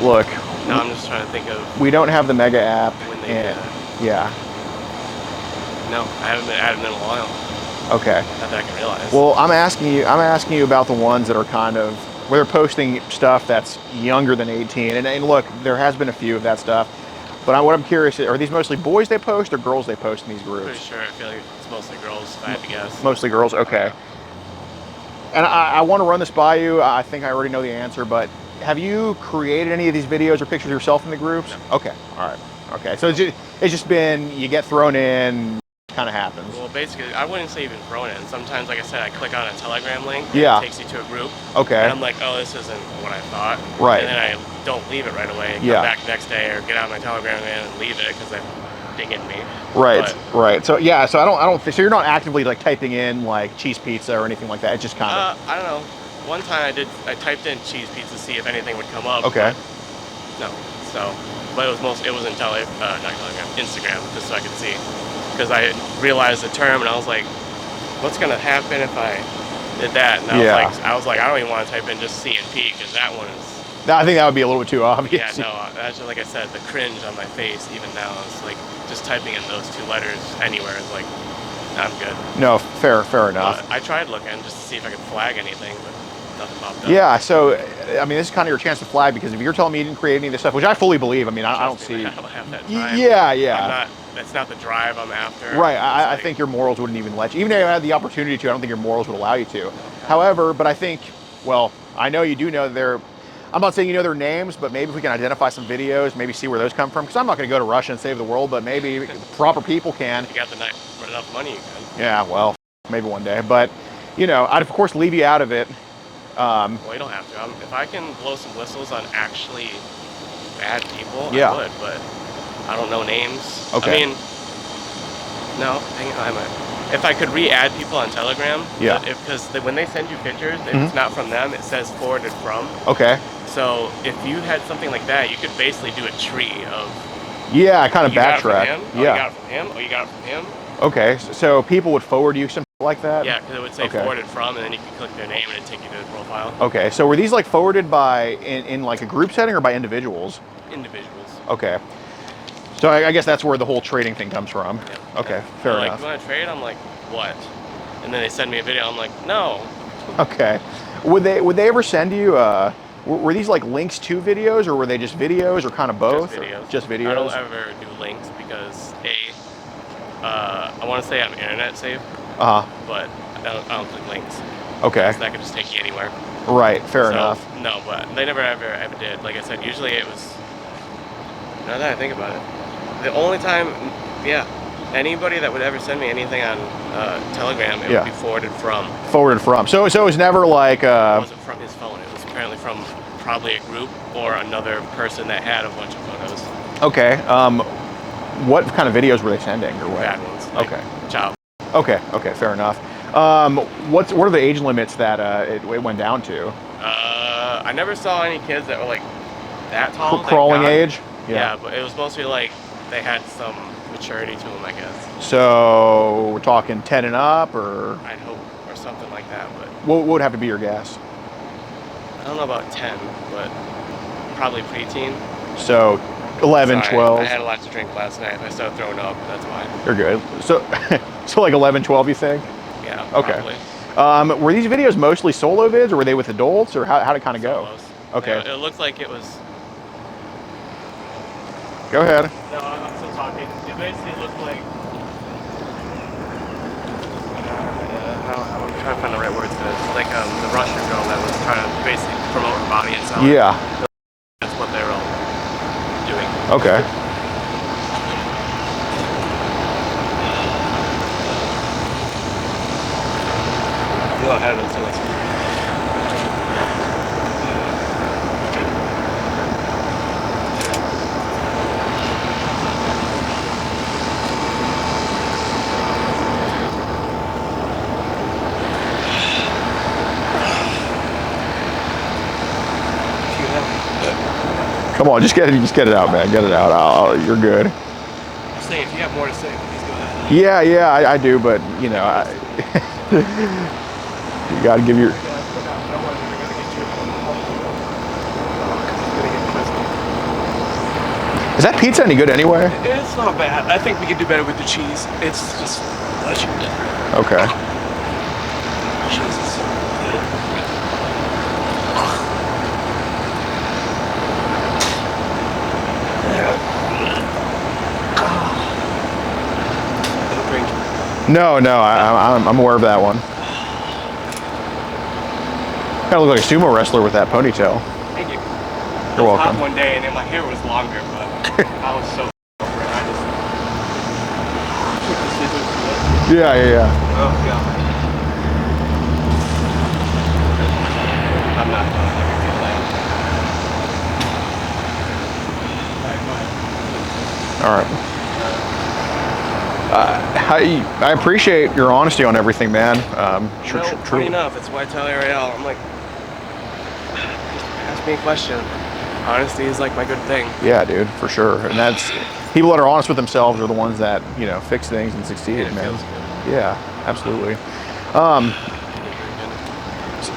look, No, I'm just trying to think of we don't have the Mega app. when they did And, that. yeah. No, I haven't been added in a while. Okay. Not that I can realize. Well, I'm asking you about the ones that are kind of where they're posting stuff that's younger than 18. And look, there has been a few of that stuff. But what I'm curious is, are these mostly boys they post or girls they post in these Pretty groups? sure. I feel like it's mostly girls, if I had to guess. Mostly girls. Okay. And I want to run this by you. I think I already know the answer, but have you created any of these videos or pictures yourself in the groups? No. Okay. All right. Okay. So it's just been, you get thrown in, kind of happens. Well, basically, I wouldn't say even thrown in. Sometimes, like I said, I click on a Telegram link. And Yeah. It takes you to a group. Okay. And I'm like, oh, this isn't what I thought. Right. And then I don't leave it right away. And Yeah. come back the next day or get out my Telegram and leave it because they're dinging me. Right. But, Right. So yeah. So I don't. So you're not actively like typing in like cheese pizza or anything like that. It's just kind of. I don't know. One time I typed in cheese pizza to see if anything would come up. Okay. but No. So, but it was in not Telegram, Instagram, just so I could see. Because I realized the term and I was like, what's gonna happen if I did that? And Yeah. I was like, I don't even want to type in just C&P because that one is. I think that would be a little bit too obvious. Yeah, no, that's just, like I said, the cringe on my face even now is like just typing in those 2 letters anywhere is like, I'm good. No. Fair enough. I tried looking just to see if I could flag anything, but nothing popped up. Yeah, so I mean, this is kind of your chance to flag, because if you're telling me you didn't create any of this stuff, which I fully believe, I mean, I don't Trust me, see. I don't have that time. Yeah. That's not the drive I'm after. Right, It's I like- think your morals wouldn't even let you. Even if you had the opportunity to, I don't think your morals would allow you to. However, but I think, well, I know you do know their, I'm not saying you know their names, but maybe if we can identify some videos, maybe see where those come from. Because I'm not going to go to Russia and save the world, but maybe proper people can. If you got the night for enough money, you can. Yeah, well, maybe one day. But, you know, I'd of course leave you out of it. Well, you don't have to. If I can blow some whistles on actually bad people, Yeah. I would, but I don't know names. Okay. I mean, no, dang it, I might. If I could re-add people on Telegram, Yeah. because when they send you pictures, if it's not from them, it says forwarded from. Okay. So if you had something like that, you could basically do a tree of Yeah, kind of you got it from backtrack. him, oh, Yeah. you got it from him, oh, you got it from him. Okay, so people would forward you something like that? Yeah, because it would say Okay. forwarded from, and then you could click their name and it'd take you to their profile. Okay, so were these like forwarded by, in like a group setting or by individuals? Individuals. Okay. So I guess that's where the whole trading thing comes from. Yeah. Okay, They're fair like, enough. you want to trade? I'm like, what? And then they send me a video. I'm like, no. Okay. Would they ever send you, were these like links to videos, or were they just videos, or kind of both? Just or videos. Just videos? I don't ever do links because I want to say I'm internet safe, Uh-huh. but I don't click links. Okay. So that could just take you anywhere. Right, fair So, enough. No, but they never ever did. Like I said, usually it was. Now that I think about it, the only time, yeah, anybody that would ever send me anything on Telegram, it Yeah. would be forwarded from. Forwarded from. So it was never like, It wasn't from his phone. It was apparently from probably a group or another person that had a bunch of photos. okay. What kind of videos were they sending, or what? Bad ones. Like Okay. Child. Okay, fair enough. What are the age limits that it went down to? I never saw any kids that were like that tall. thank Crawling God. age? Yeah, but it was mostly like they had some maturity to them, I guess. So we're talking 10 and up, or I'd hope, or something like that. But what would have to be your guess? I don't know about 10, but probably preteen. So 11, Sorry, 12. I had a lot to drink last night. If I started throwing up, that's why. You're good. So, so like 11, 12, you think? Yeah. Okay. Probably. Were these videos mostly solo vids, or were they with adults, or how did it kind of go? Solos. Okay. It looked like it was. Go ahead. No, I'm still talking. It basically looked like. I'm trying to find the right words for this. Like the Russian girl that was trying to basically promote her body and selling. Yeah. That's what they were all doing. Okay. Go ahead and tell us. Come on, just get it out, man. Get it out. You're good. I'm saying if you have more to say, please go ahead. Yeah, I do, but you know, you got to give your. Is that pizza any good anyway? It's not bad. I think we could do better with the cheese. It's just much different. Okay. Jesus. No, I'm aware of that one. Kind of look like a sumo wrestler with that ponytail. Thank you. You're welcome. One day and then my hair was longer, but I was so over it. I just took the scissors to it. Yeah. Oh god. I'm not going to ever feel that. Alright, go ahead. All right. I appreciate your honesty on everything, man. Funny enough, it's why I tell Ariel, I'm like, just ask me a question. Honesty is like my good thing. Yeah, dude, for sure. And that's people that are honest with themselves are the ones that fix things and succeed, It man. feels good. Yeah, absolutely.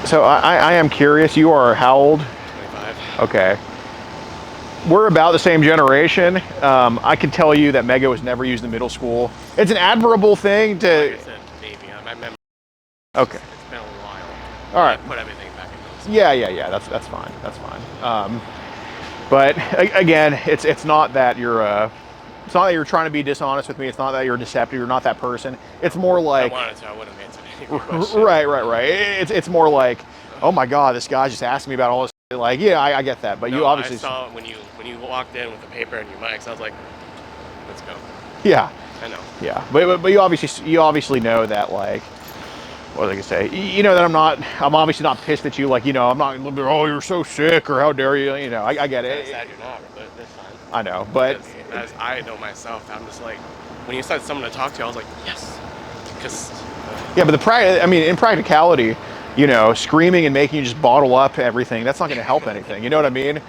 So I am curious. You are how old? 25. Okay. We're about the same generation. I can tell you that Mega was never used in middle school. It's an admirable thing to. Like I said, maybe. I remember Okay. it's been a while. All right. I put everything back into the Yeah. That's fine. That's fine. But again, it's not that you're it's not that you're trying to be dishonest with me. It's not that you're deceptive. You're not that person. It's more like I wanted to. I would have answered any of your questions. right. It's more like, oh my God, this guy's just asking me about all this. Like, yeah, I get that, but No, you obviously I saw when you walked in with the paper and your mics. I was like, let's go. yeah. I know. Yeah, but you obviously know that, like, what was I gonna say? You know that I'm obviously not pissed at you, like, you know, I'm not gonna be, oh, you're so sick, or how dare you, you know, I get I'm it. sad you're not, but that's fine. I know, but As I know myself, I'm just like, when you said someone to talk to, I was like, yes, because yeah, but in practicality, you know, screaming and making you just bottle up everything, that's not gonna help anything. You know what I mean?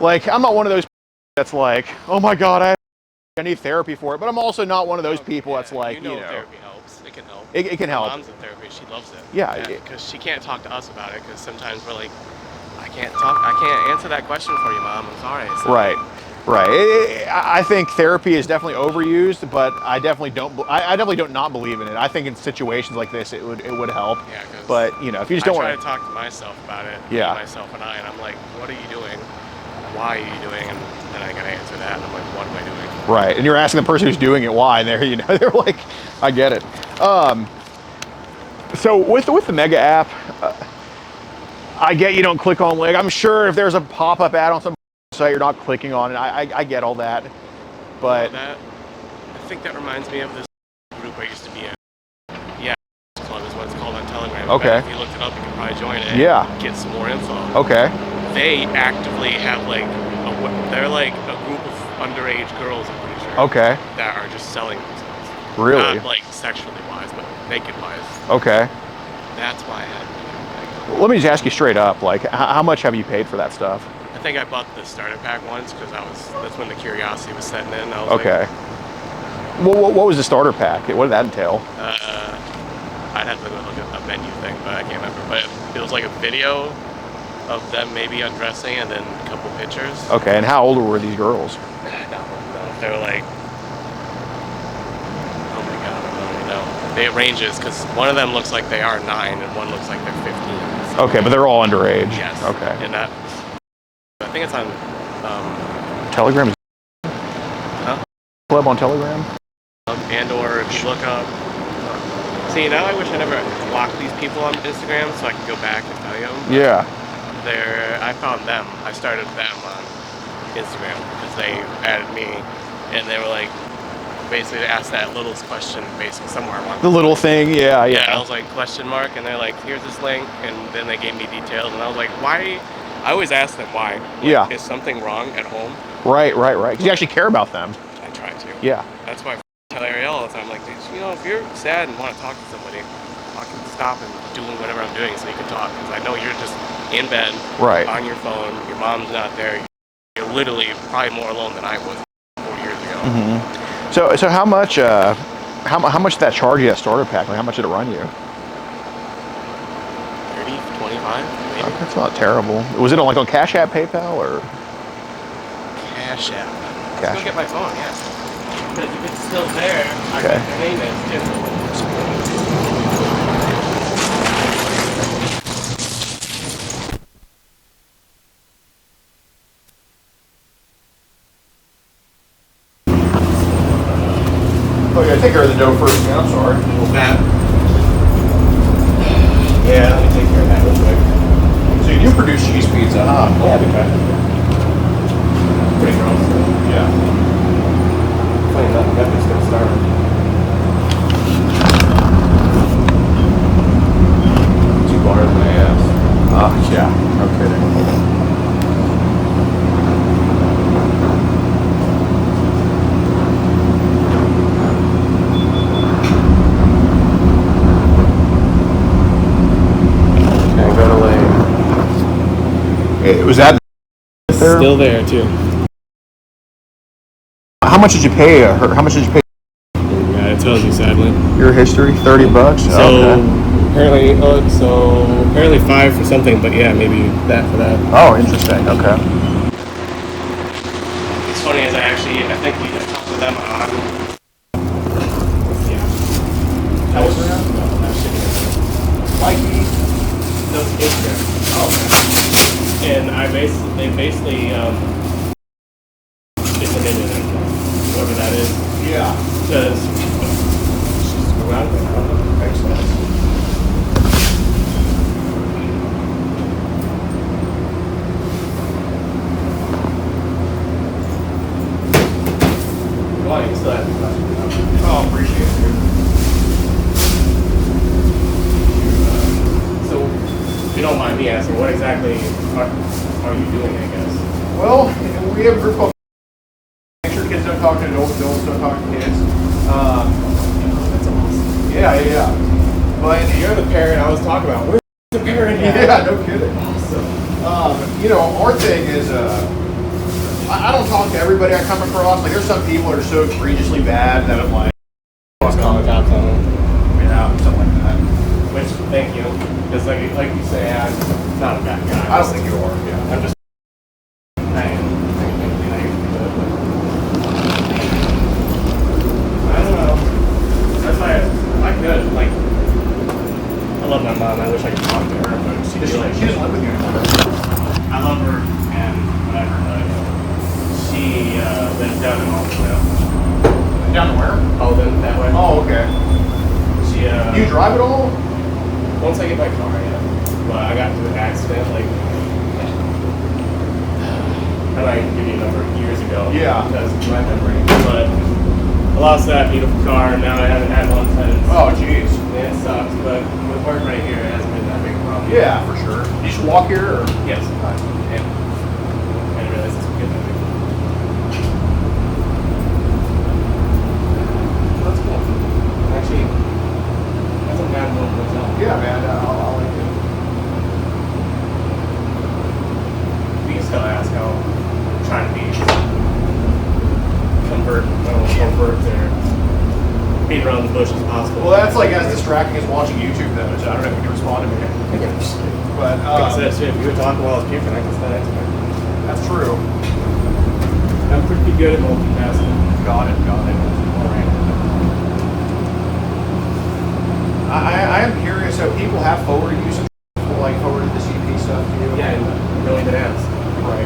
Like, I'm not one of those that's like, oh my God, I need therapy for it, but I'm also not one of those people that's like, you know, therapy helps. It can help. It can help. My mom's in therapy. She loves it. Yeah, because she can't talk to us about it because sometimes we're like, I can't answer that question for you, Mom. I'm sorry. So, right. I think therapy is definitely overused, but I definitely don't not believe in it. I think in situations like this, it would help. Yeah, 'cause but you know, if you just don't I try want to talk to myself about it. Yeah. Myself and I, and I'm like, what are you doing? Why are you doing? And then I gotta answer that, and I'm like, what am I doing? right, and you're asking the person who's doing it why, and they're like, I get it. So with the Mega app, I get you don't click on link. I'm sure if there's a pop-up ad on some site, you're not clicking on it. I get all that, but I think that reminds me of this group I used to be in. Yeah, Club is what it's called on Telegram. Okay. If you looked it up, you could probably join it. Yeah. Get some more info. okay, They actively have like they're like a group of underage girls, I'm pretty sure. okay, That are just selling themselves. really, Not like sexually wise, but naked wise. okay. That's why I had. Let me just ask you straight up, like, how much have you paid for that stuff? I think I bought the starter pack once because that's when the curiosity was setting in. I was Okay. What was the starter pack? What did that entail? like, I'd have to go look at a menu thing, but I can't remember. But it was like a video of them maybe undressing and then a couple pictures. Okay, and how old were these girls? No, they were like, oh my god, I don't even know. It ranges because one of them looks like they are 9 and one looks like they're 15. Okay, but they're all underage. Yes. Okay. And that, I think it's on. Telegram is Huh? club on Telegram. And or if you look up. See, now I wish I never blocked these people on Instagram so I could go back and tell you. Yeah. I found them. I started them on Instagram because they added me, and they were like, basically they asked that little question basically somewhere I wanted. The little thing. Yeah. Yeah, I was like question mark, and they're like, here's this link, and then they gave me details, and I was like, why? I always ask them why. Like, Yeah. Is something wrong at home? Right. Because you actually care about them. I try to. Yeah. That's why I tell Ariel all the time, like, you know, if you're sad and want to talk to somebody, I can stop and doing whatever I'm doing so you can talk. Because I know you're just in bed, Right. on your phone, your mom's not there. You're literally probably more alone than I was 4 years ago. Mm-hmm. So how much did that charge you, that starter pack? Like, how much did it run you? 30, 25, maybe. That's not terrible. Was it on Cash App, PayPal, or? Cash App. Let's Cash go get my phone, yeah. Because if it's still there, I Okay. can name it too. Oh, yeah, take care of the dough first, man. I'm sorry. That. Yeah, let me take care of that real quick. So you do produce cheese pizza, huh? Yeah, okay. Pretty gross. Yeah. Funny enough, Memphis gonna start. Two bars in my ass. Oh, yeah. No kidding. Okay, go to lane. Was that there? Still there too. How much did you pay her? How much did you pay Yeah, it tells you sadly. your history? $30? So Okay. apparently 5 for something, but yeah, maybe that for that. Oh, interesting. Okay. It's funny as I think we talked to them on. Yeah. Telegram? No, actually. Mikey. no skincare. Oh, And they basically it's an Indian, whoever that is, yeah. says screw out of it. Makes sense. Well, you still have to Oh, appreciate it, dude. So, if you don't mind me asking, what exactly are you doing, I guess? Well, we have a group called Make Sure Kids Don't Talk to Adults, Adults Don't Talk to Kids. That's awesome. Yeah. But You're the parent I was talking about. Where's the parent at? yeah, no kidding. Awesome. Our thing is, I don't talk to everybody I come across. Like, there's some people that are so egregiously bad that I'm like, Lost contact on them. yeah, something like that. Which, thank you. Because like you say, I'm not a bad guy. I don't think you are. Yeah. I'm just. I don't know. That's why I could, like, I love my mom. I wish I could talk to her, but She doesn't live with you anymore. I love her and whatever, but she lives down in Alden now. Down to where? Alden, that way. Oh, okay. She, Do you drive at all? once I get my car, yeah. But I got into an accident, like, I might give you a number years ago. Yeah. Because of my memory. But I lost that beautiful car, and now I haven't had one since. Oh, jeez. Yeah, it sucks, but with work right here, it hasn't been that big a problem. Yeah, for sure. You just walk here, or? Yes. Yeah. I didn't realize this would get that big. That's cool. Actually, that's a bad one to tell. Yeah, man. I'll like it. We can still ask how I'm trying to be convert or beat around the bush as possible. Well, that's like as distracting as watching YouTube, though. So I don't know if you can respond to me. But Like I said, if you were talking while I was puking, I can stand it. that's true. I'm pretty good at multitasking. Got it. All right. I am curious. So people have forwarded you some like forwarded the CP stuff to you? Yeah, and you don't even ask. Right.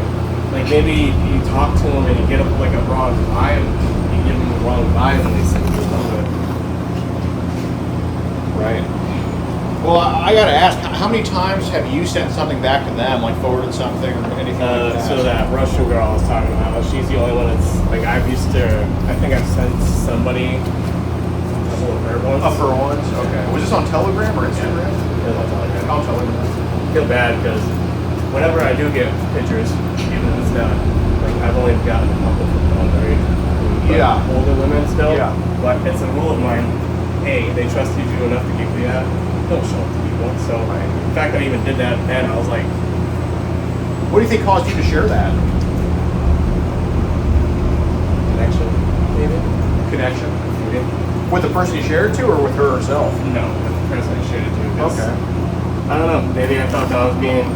Like maybe you talk to them and you get like a wrong vibe, you give them the wrong vibe and they send you something. Right. Well, I gotta ask, how many times have you sent something back to them, like forwarded something or anything like that? So that Russian girl I was talking about, she's the only one that's like I think I've sent somebody a couple of her ones. Of her ones? Okay. Was this on Telegram or Instagram? Yeah, that's all I got. On Telegram. I feel bad because whenever I do get pictures, even if it's not, like I've only gotten a couple from underage, Yeah. older women still. Yeah. But it's a rule of mine. Hey, they trusted you enough to give you that. Don't show it to people. So the fact that I even did that then, I was like, What do you think caused you to share that? connection, maybe. Connection? Maybe. With the person you shared it to or with her herself? No, with the person I shared it to. 'Cause Okay. I don't know. Maybe I thought that I was being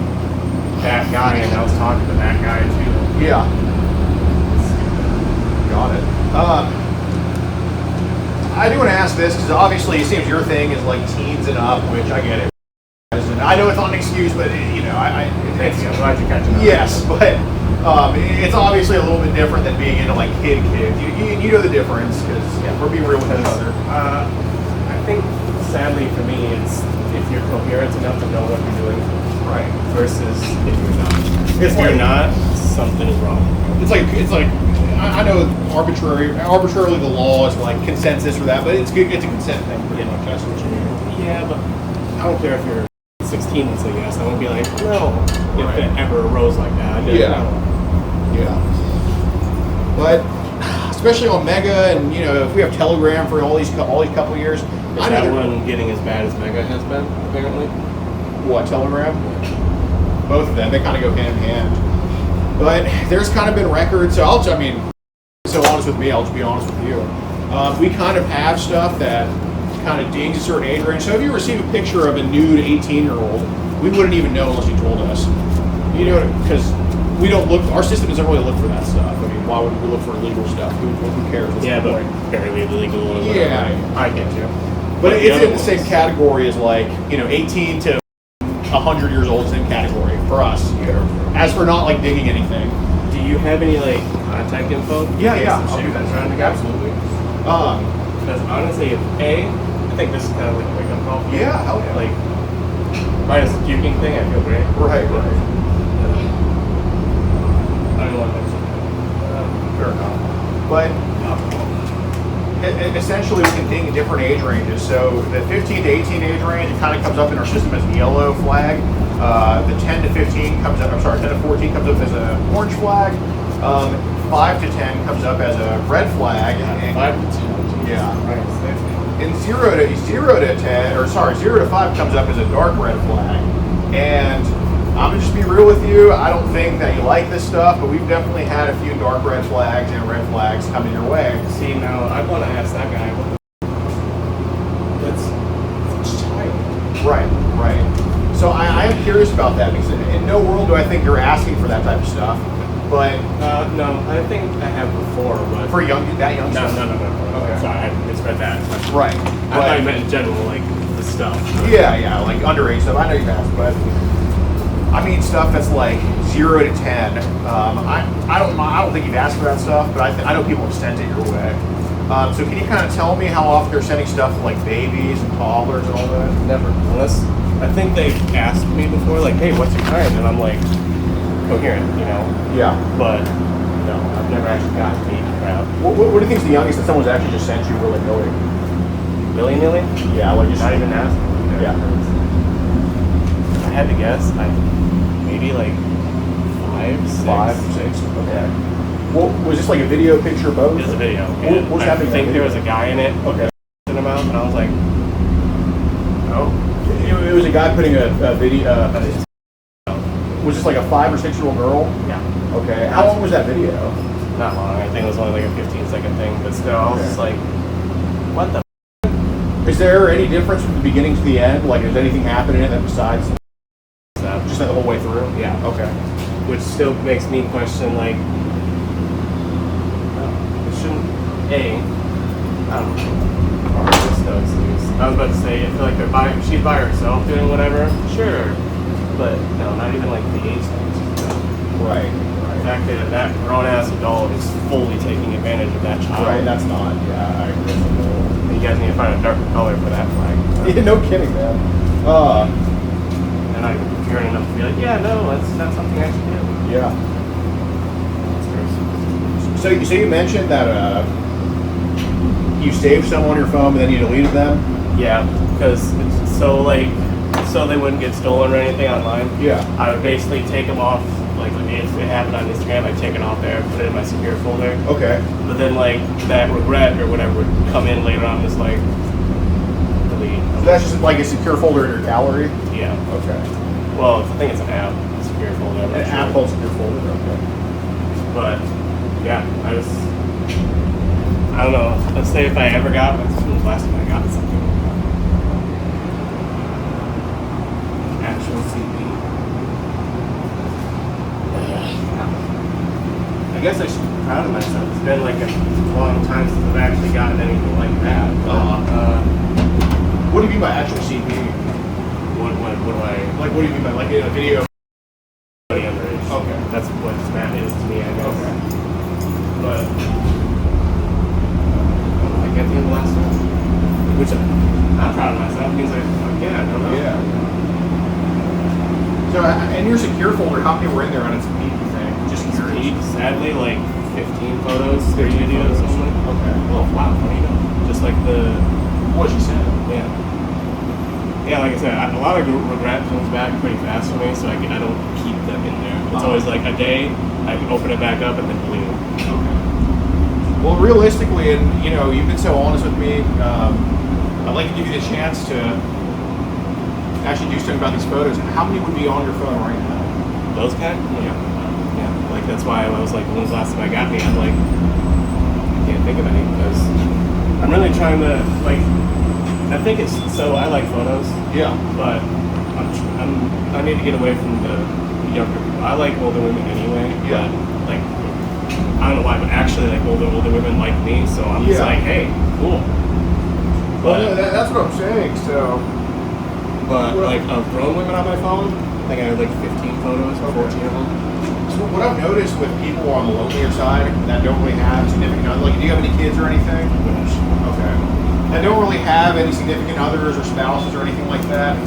that guy, and I was talking to that guy too. Yeah. Got it. I do want to ask this because obviously it seems your thing is like teens and up, which I get it. And I know it's not an excuse, but Thanks. I'm glad you're catching up. yes, but it's obviously a little bit different than being into like kids. You know the difference because we're being real with each other. I think sadly for me, it's if you're coherent enough to know what you're doing, Right. versus if you're not. If you're not, something is wrong. It's like I know arbitrarily the law is like consensus for that, but it's good. It's a consent thing pretty much. That's what you mean. Yeah, but I don't care if you're 16 and say yes. I won't be like, no, if Right. it ever arose like that. I didn't know. Yeah. But especially on Mega, and if we have Telegram for all these couple of years, Is I that know one getting as bad as Mega has been, apparently? what Telegram. Both of them, they kind of go hand in hand. But there's kind of been records. So so honest with me, I'll just be honest with you. We kind of have stuff that kind of dings a certain age range. So if you receive a picture of a nude 18-year-old, we wouldn't even know unless you told us. Because we don't look. Our system doesn't really look for that stuff. I mean, why would we look for illegal stuff? Who cares? What's Yeah, the but point? barely legal. Or whatever. Yeah. I get you. But it's the in other the same ones- category as 18 to 100 years old, same category for us here. As for not like digging anything. Do you have any like contact info? Yeah, In case yeah, some I'll shit do comes that. around again? Absolutely. Because honestly, if I think this is kind of like a wake up call. Yeah, hell yeah. Like, minus the puking thing, I feel great. Right. I don't want to Fair enough. But essentially, we can ding in different age ranges. So the 15 to 18 age range, it kind of comes up in our system as a yellow flag. The 10 to 15 comes up. I'm sorry, 10 to 14 comes up as an orange flag. 5 to 10 comes up as a red flag. And 5 to 2. Yeah. Right. And 0 to 10, or sorry, 0 to 5 comes up as a dark red flag. And I'm gonna just be real with you. I don't think that you like this stuff, but we've definitely had a few dark red flags and red flags coming your way. See, now I want to ask that guy, what that's child. Right. So I am curious about that because in no world do I think you're asking for that type of stuff. But No, I think I have before, but for that young no. stuff. Okay. Sorry, I misread that. Right. I thought you meant in general, like the stuff. Yeah, like underage stuff. I know you've asked, but I mean stuff that's like 0 to 10. I don't think you've asked for that stuff, but I know people have sent it your way. So can you kind of tell me how often they're sending stuff like babies and toddlers and all that? Never, unless I think they've asked me before, like, hey, what's your time? And I'm like, coherent, you know. Yeah. But no, I've never actually gotten baby crap. What do you think is the youngest that someone's actually just sent you willy-nilly? Willy-nilly? Yeah, like just Not even asked. Yeah. I had to guess, maybe like 5, 6. 5, 6. Okay. Well, was this like a video, picture, both? It was a video. What's I happening in think that there video? was a guy in it. Okay. In him out, and I was like, oh. It was a guy putting a video. Was this like a 5 or 6 year old girl? Yeah. Okay. How long was that video? Not long. I think it was only like a 15-second thing, but still, I was just like, what the? Is there any difference from the beginning to the end? Like, is anything happening in it besides just the whole way through? Yeah. Okay. Which still makes me question, like, it shouldn't, I don't know. There's no excuse. I was about to say, I feel like she's by herself doing whatever, sure. But, no, not even like the age thing. Right. The fact that that grown-ass adult is fully taking advantage of that child. Right. That's not. Yeah. I agree. You guys need to find a darker color for that flag. Yeah, no kidding, man. And I'm hearing enough to be like, yeah, no, that's not something I should do. Yeah. So you mentioned that you saved some on your phone, but then you deleted them. Yeah, because so they wouldn't get stolen or anything online. Yeah. I would basically take them off. Like if it happened on Instagram, I'd take it off there, put it in my secure folder. Okay. But then like that regret or whatever would come in later on, just like delete. So that's just like a secure folder in your gallery. Yeah. Okay. Well, I think it's an app, secure folder. I'm not An sure. app called secure folder. Okay. But yeah, I don't know. Let's say if I ever got, when was the last time I got something? Actual CP. I guess I should be proud of myself. It's been like a long time since I've actually gotten anything like that. But, What do you mean by actual CP? what do I? Like, what do you mean by like in a video? Any underage. Okay. That's what that is to me, I guess. Okay. But I get the end of last one, which I'm proud of myself because I don't know. Yeah. So, in your secure folder, how many were in there on its peak thing? Just curious. Peak, sadly, like 15 photos, 30 videos photos. only. Okay. Oh wow, funny enough. Just like the What she said. yeah. Yeah, like I said, a lot of regret comes back pretty fast for me, so I don't keep them in there. It's always like a day, I can open it back up and then delete it. Okay. Well, realistically, and you know, you've been so honest with me. I'd like to give you the chance to actually do something about these photos. How many would be on your phone right now? Those kind? Yeah. Like that's why I was like, when was the last time I got me? I'm like, I can't think of any because I'm really trying to like. I think it's so I like photos, Yeah. but I need to get away from the younger people. I like older women anyway. Yeah. But like I don't know why, but actually like older women like me, so I'm just Yeah. like, hey, cool. Well, But that's what I'm saying. So, But like of grown women on my phone, I think I have like 15 photos or 14 of them. So what I've noticed with people on the lonelier side that don't really have significant others, like do you have any kids or anything? Okay. That don't really have any significant others or spouses or anything like that,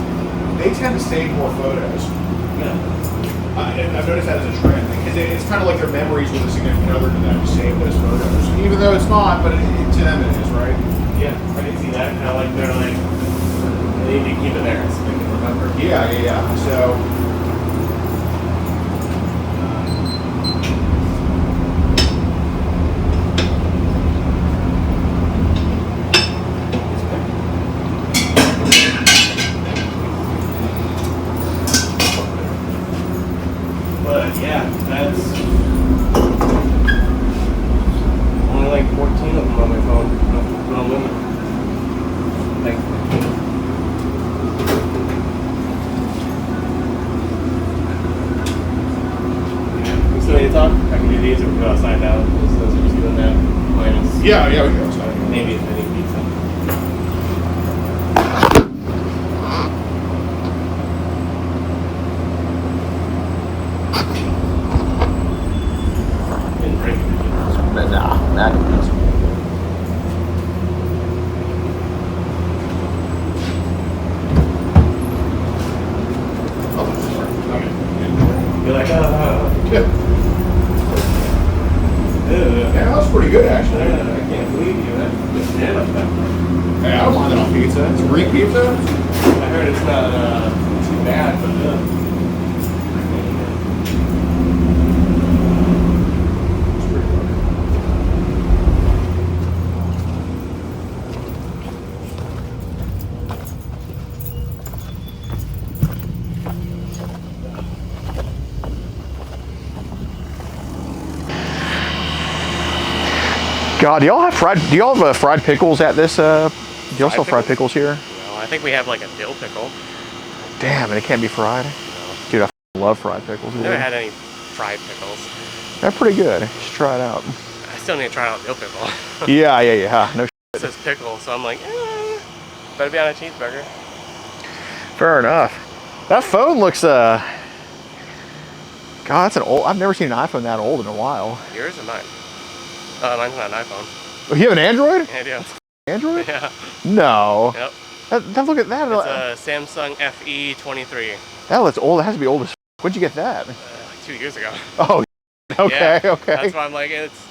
they tend to save more photos. Yeah. And I've noticed that as a trend because it's kind of like their memories with a significant other to them to save those photos, even though it's not, but to them it is, right? Yeah, I can see that. Kind of like they're like they need to keep it there so they can remember. Yeah. So. But yeah, that's only like 14 of them on my phone. No limit. Like, yeah. We still need to talk? I can do these or we can go outside now. Those are just doing that. Minus. Yeah, we can go outside. Maybe if I need pizza. Didn't break it. Nah, that doesn't. You're like, Yeah, that was pretty good actually. I can't believe you. That's banana. Hey, I don't mind that on pizza. It's Greek pizza. I heard it's not too bad, but It's pretty good. God, do y'all have fried pickles at this? Do y'all sell fried pickles here? no, I think we have like a dill pickle. Damn, and it can't be fried. Dude, I love fried pickles. I've Dude. never had any fried pickles. They're pretty good. You should try it out. I still need to try out dill pickle. Yeah. No. It says pickle, so I'm like, better be on a cheeseburger. Fair enough. That phone looks God, that's an old. I've never seen an iPhone that old in a while. Yours or mine? Mine's not an iPhone. Oh, you have an Android? Yeah, I do. Android? Yeah. No. Yep. Look at that. It's a Samsung FE23. That looks old. It has to be old as. When'd you get that? Like 2 years ago. Oh. Okay. Yeah, Okay. That's why I'm like, it's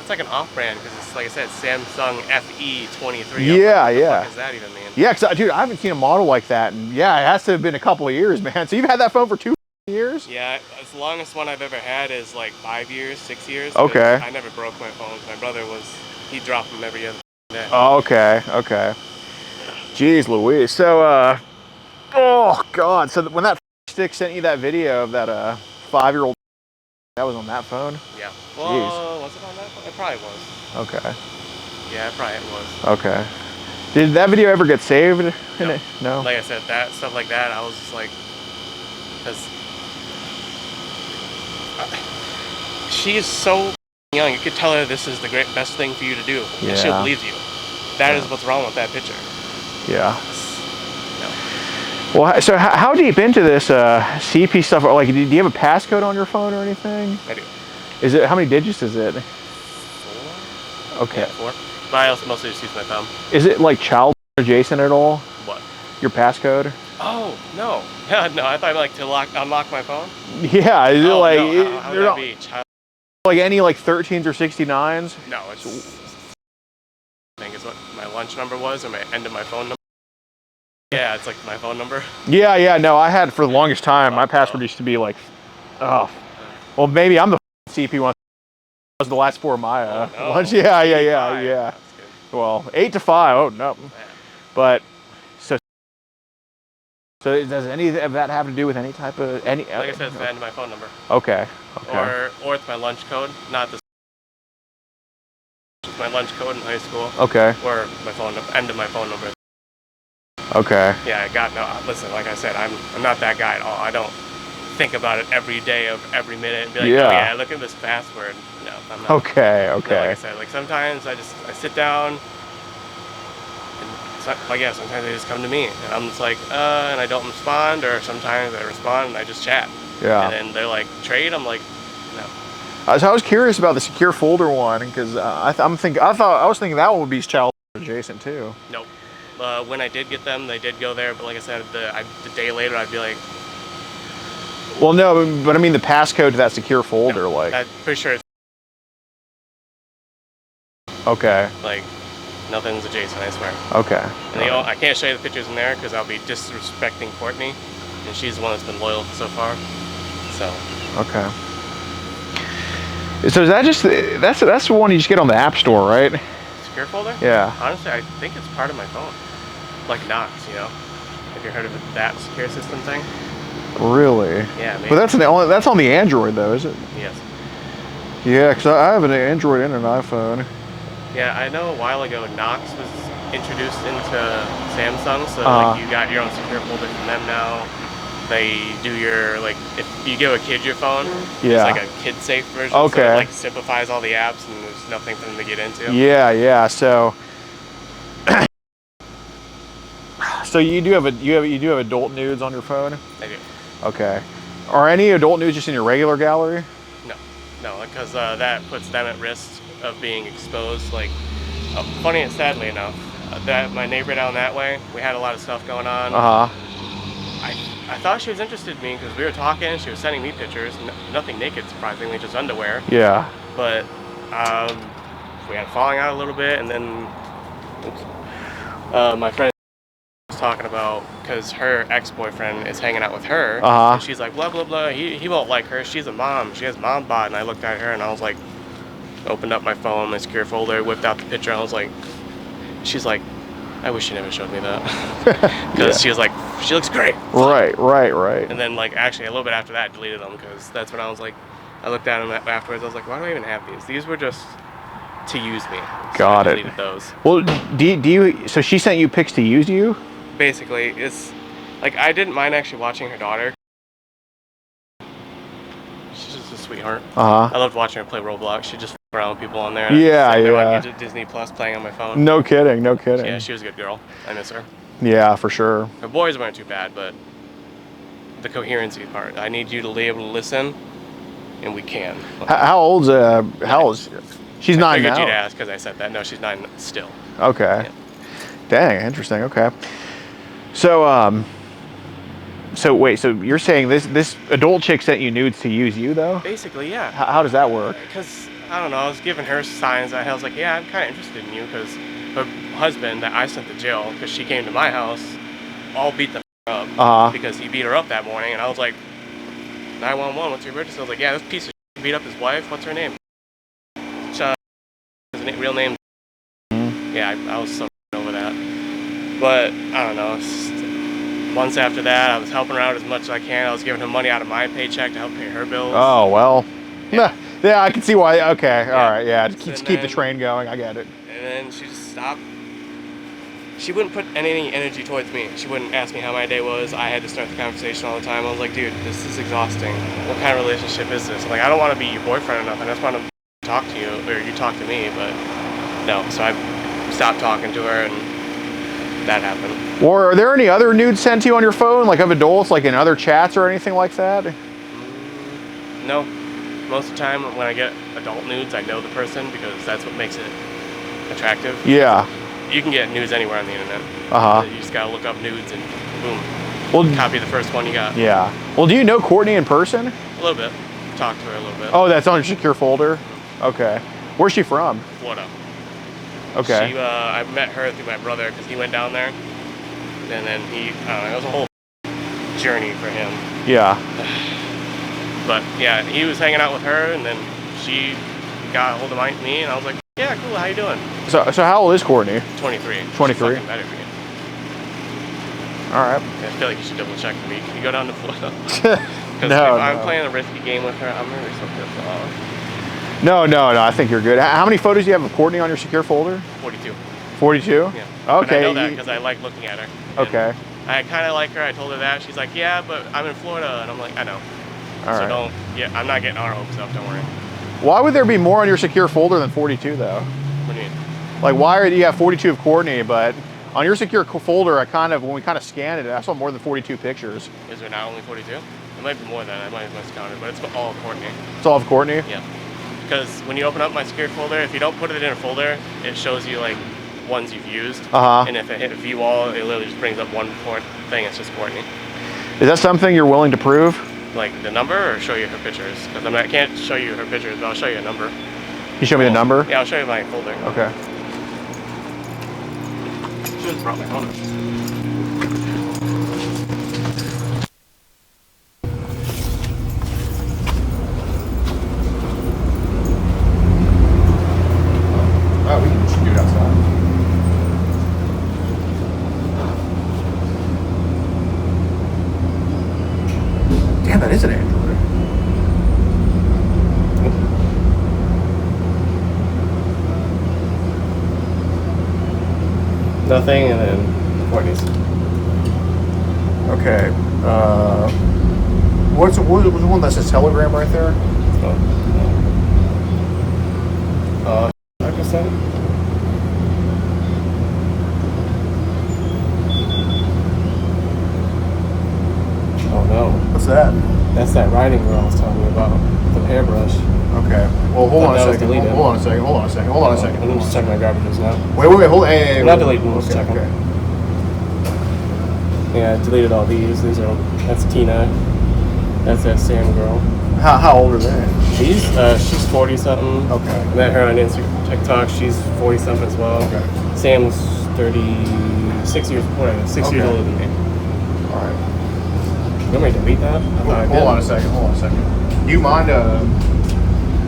like an off-brand because it's like I said, Samsung FE23. Yeah, What the yeah. fuck does that even mean? Yeah, dude, I haven't seen a model like that, and yeah, it has to have been a couple of years, man. So you've had that phone for 2 years? Yeah, as the longest one I've ever had is like 5 years, 6 years. 'cause Okay. I never broke my phones. My brother he dropped them every other day. Oh, okay. Jeez Louise. So, oh God. So when that stick sent you that video of that 5-year-old, that was on that phone? Yeah. Well, was it on that phone? It probably was. Okay. Yeah, it probably was. Okay. Did that video ever get saved? In No. it? No. Like I said, that stuff like that, I was just like, because she's so young. You could tell her this is the best thing for you to do, and she'll Yeah. believe you. That is what's wrong with that picture. Yeah. No. Well, so how deep into this CP stuff? Like, do you have a passcode on your phone or anything? I do. Is it, how many digits is it? 4? Okay. Yeah, 4. But I also mostly just use my thumb. Is it like child adjacent at all? What? Your passcode? Oh, no. No, I thought like to unlock my phone. Yeah, is it Oh, like, no. How would they're that not- be? like any like 13s or 69s? No, it's. I think it's what my lunch number was or my end of my phone number. Yeah, it's like my phone number. Yeah, no, I had for the longest time, my password used to be like, oh, well, maybe I'm the CP one. That was the last 4 of my no. lunch. Yeah. That's good. Well, 8 to 5, oh, no. But, so does any of that have to do with any type of, Like I said, it's the end of my phone number. Okay. Or it's my lunch code, not the. It's my lunch code in high school. Okay. Or my end of my phone number. Okay. Yeah, listen, like I said, I'm not that guy at all. I don't think about it every day of every minute and be like, Yeah. oh yeah, look at this password. No, I'm not. Okay. No, like I said, like sometimes I sit down and yeah, sometimes they just come to me, and I'm just like, and I don't respond, or sometimes I respond and I just chat. Yeah. And then they're like, trade? I'm like, no. So I was curious about the secure folder one because I was thinking that one would be child adjacent too. Nope. When I did get them, they did go there, but like I said, the day later, I'd be like, Well, no, but I mean the passcode to that secure folder, no, like. I'm pretty sure it's Okay. like nothing's adjacent, I swear. Okay. And I can't show you the pictures in there because I'll be disrespecting Courtney, and she's the one that's been loyal so far. So. Okay. So is that just that's the one you just get on the App Store, right? Secure folder? Yeah. Honestly, I think it's part of my phone. Like Knox, you know? Have you heard of that secure system thing? Really? Yeah, maybe. But that's on the Android though, is it? Yes. Yeah, because I have an Android and an iPhone. Yeah, I know a while ago Knox was introduced into Samsung, so like you got your own secure folder from them now. They do your, like, if you give a kid your phone, Yeah. it's like a kid safe version. Okay. So it like simplifies all the apps and there's nothing for them to get into. Yeah. So. So you do have adult nudes on your phone? I do. Okay. Are any adult nudes just in your regular gallery? No, because that puts them at risk of being exposed. Like, funny and sadly enough, that my neighbor down that way, we had a lot of stuff going on. I thought she was interested in me because we were talking. She was sending me pictures, nothing naked, surprisingly, just underwear. Yeah. But we had falling out a little bit, and then my friend was talking about because her ex-boyfriend is hanging out with her. And she's like, blah blah blah. He won't like her. She's a mom. She has mom bod. And I looked at her and I was like, opened up my phone, my secure folder, whipped out the picture. And I was like, she's like, I wish you never showed me that. Because she was like, she looks great. Right. And then like actually a little bit after that, I deleted them because that's when I was like, I looked at them afterwards. I was like, why do I even have these? These were just to use me. So Got I it. deleted those. Well, do you? So she sent you pics to use you? Basically, it's like I didn't mind actually watching her daughter. She's just a sweetheart. I loved watching her play Roblox. She just f around with people on there. Yeah. On Disney Plus playing on my phone. No kidding. Yeah, she was a good girl. I miss her. Yeah, for sure. Her boys weren't too bad, but the coherency part. I need you to be able to listen, and we can. How old's she's 9 I figured now. you'd ask because I said that. No, she's 9 still. Okay. Yeah. Dang, interesting. Okay. So so wait, so you're saying this adult chick sent you nudes to use you though? Basically, yeah. How does that work? Because I don't know, I was giving her signs. I was like, yeah, I'm kind of interested in you because her husband that I sent to jail because she came to my house, all beat the up because he beat her up that morning, and I was like, 911, what's your emergency? I was like, yeah, this piece of shit beat up his wife. What's her name? His real name. Yeah, I was so over that. But I don't know. Months after that, I was helping her out as much as I can. I was giving her money out of my paycheck to help pay her bills. Oh well. Yeah, I can see why. Okay, Yeah. all right, yeah. To keep the then- train going. I get it. And then she just stopped. She wouldn't put any energy towards me. She wouldn't ask me how my day was. I had to start the conversation all the time. I was like, dude, this is exhausting. What kind of relationship is this? Like, I don't want to be your boyfriend or nothing. I just want to talk to you, or you talk to me, but no. So I stopped talking to her, and that happened. Or are there any other nudes sent to you on your phone, like of adults, like in other chats or anything like that? No. Most of the time when I get adult nudes, I know the person because that's what makes it attractive. Yeah. You can get nudes anywhere on the internet. You just gotta look up nudes and boom. Well, Copy the first one you got. yeah. Well, do you know Courtney in person? A little bit. Talk to her a little bit. Oh, that's on your secure folder? Okay. Where's she from? Florida. Okay. She, I met her through my brother because he went down there. And then I don't know, it was a whole journey for him. Yeah. But yeah, he was hanging out with her, and then she got a hold of me, and I was like, yeah, cool, how you doing? So how old is Courtney? 23. 23? She's fucking better for you. All right. I feel like you should double check for me. Can you go down to Florida? Because No, if I'm no. playing a risky game with her, I'm really so pissed off. No, I think you're good. How many photos do you have of Courtney on your secure folder? 42. 42? Yeah. Okay. And I know that because I like looking at her. And Okay. I kind of like her. I told her that. She's like, yeah, but I'm in Florida. And I'm like, I know. All So right. I'm not getting our hopes up, don't worry. Why would there be more on your secure folder than 42 though? What do you mean? Like why are you have 42 of Courtney, but On your secure folder, when we kind of scanned it, I saw more than 42 pictures. Is there now only 42? It might be more than that. I might have miscounted, but it's all of Courtney. It's all of Courtney? Yeah. Because when you open up my secured folder, if you don't put it in a folder, it shows you like ones you've used. And if it hit view all, it literally just brings up one thing. It's just Courtney. Is that something you're willing to prove? Like the number, or show you her pictures? Because I can't show you her pictures, but I'll show you a number. You show me the number? Yeah, I'll show you my folder. Okay. Should have brought my phone. Oh, we can just do it outside. Damn, that is an Android. Nothing, and then Courtney's. Okay. What's the one that says Telegram right there? Like I said. Oh no. What's that? That's that writing girl I was telling you about. The hairbrush. Okay. Well, hold on a That was second. deleted. Hold on a second. Hold on a second. Hold on a second. I'm just checking my garbages now. Wait. Hold. Hey. I'm not deleting them, just Okay. checking. Okay. Yeah, I deleted all these. That's Tina. That's that Sam girl. How old are they? She's 40 something. Okay. I met her on Instagram, TikTok. She's 40 something as well. Okay. Sam's 36 years, whatever, 6 years Okay. older than me. All right. You want me to delete that? I thought I Hold did. on a second. Hold on a second. Do you mind?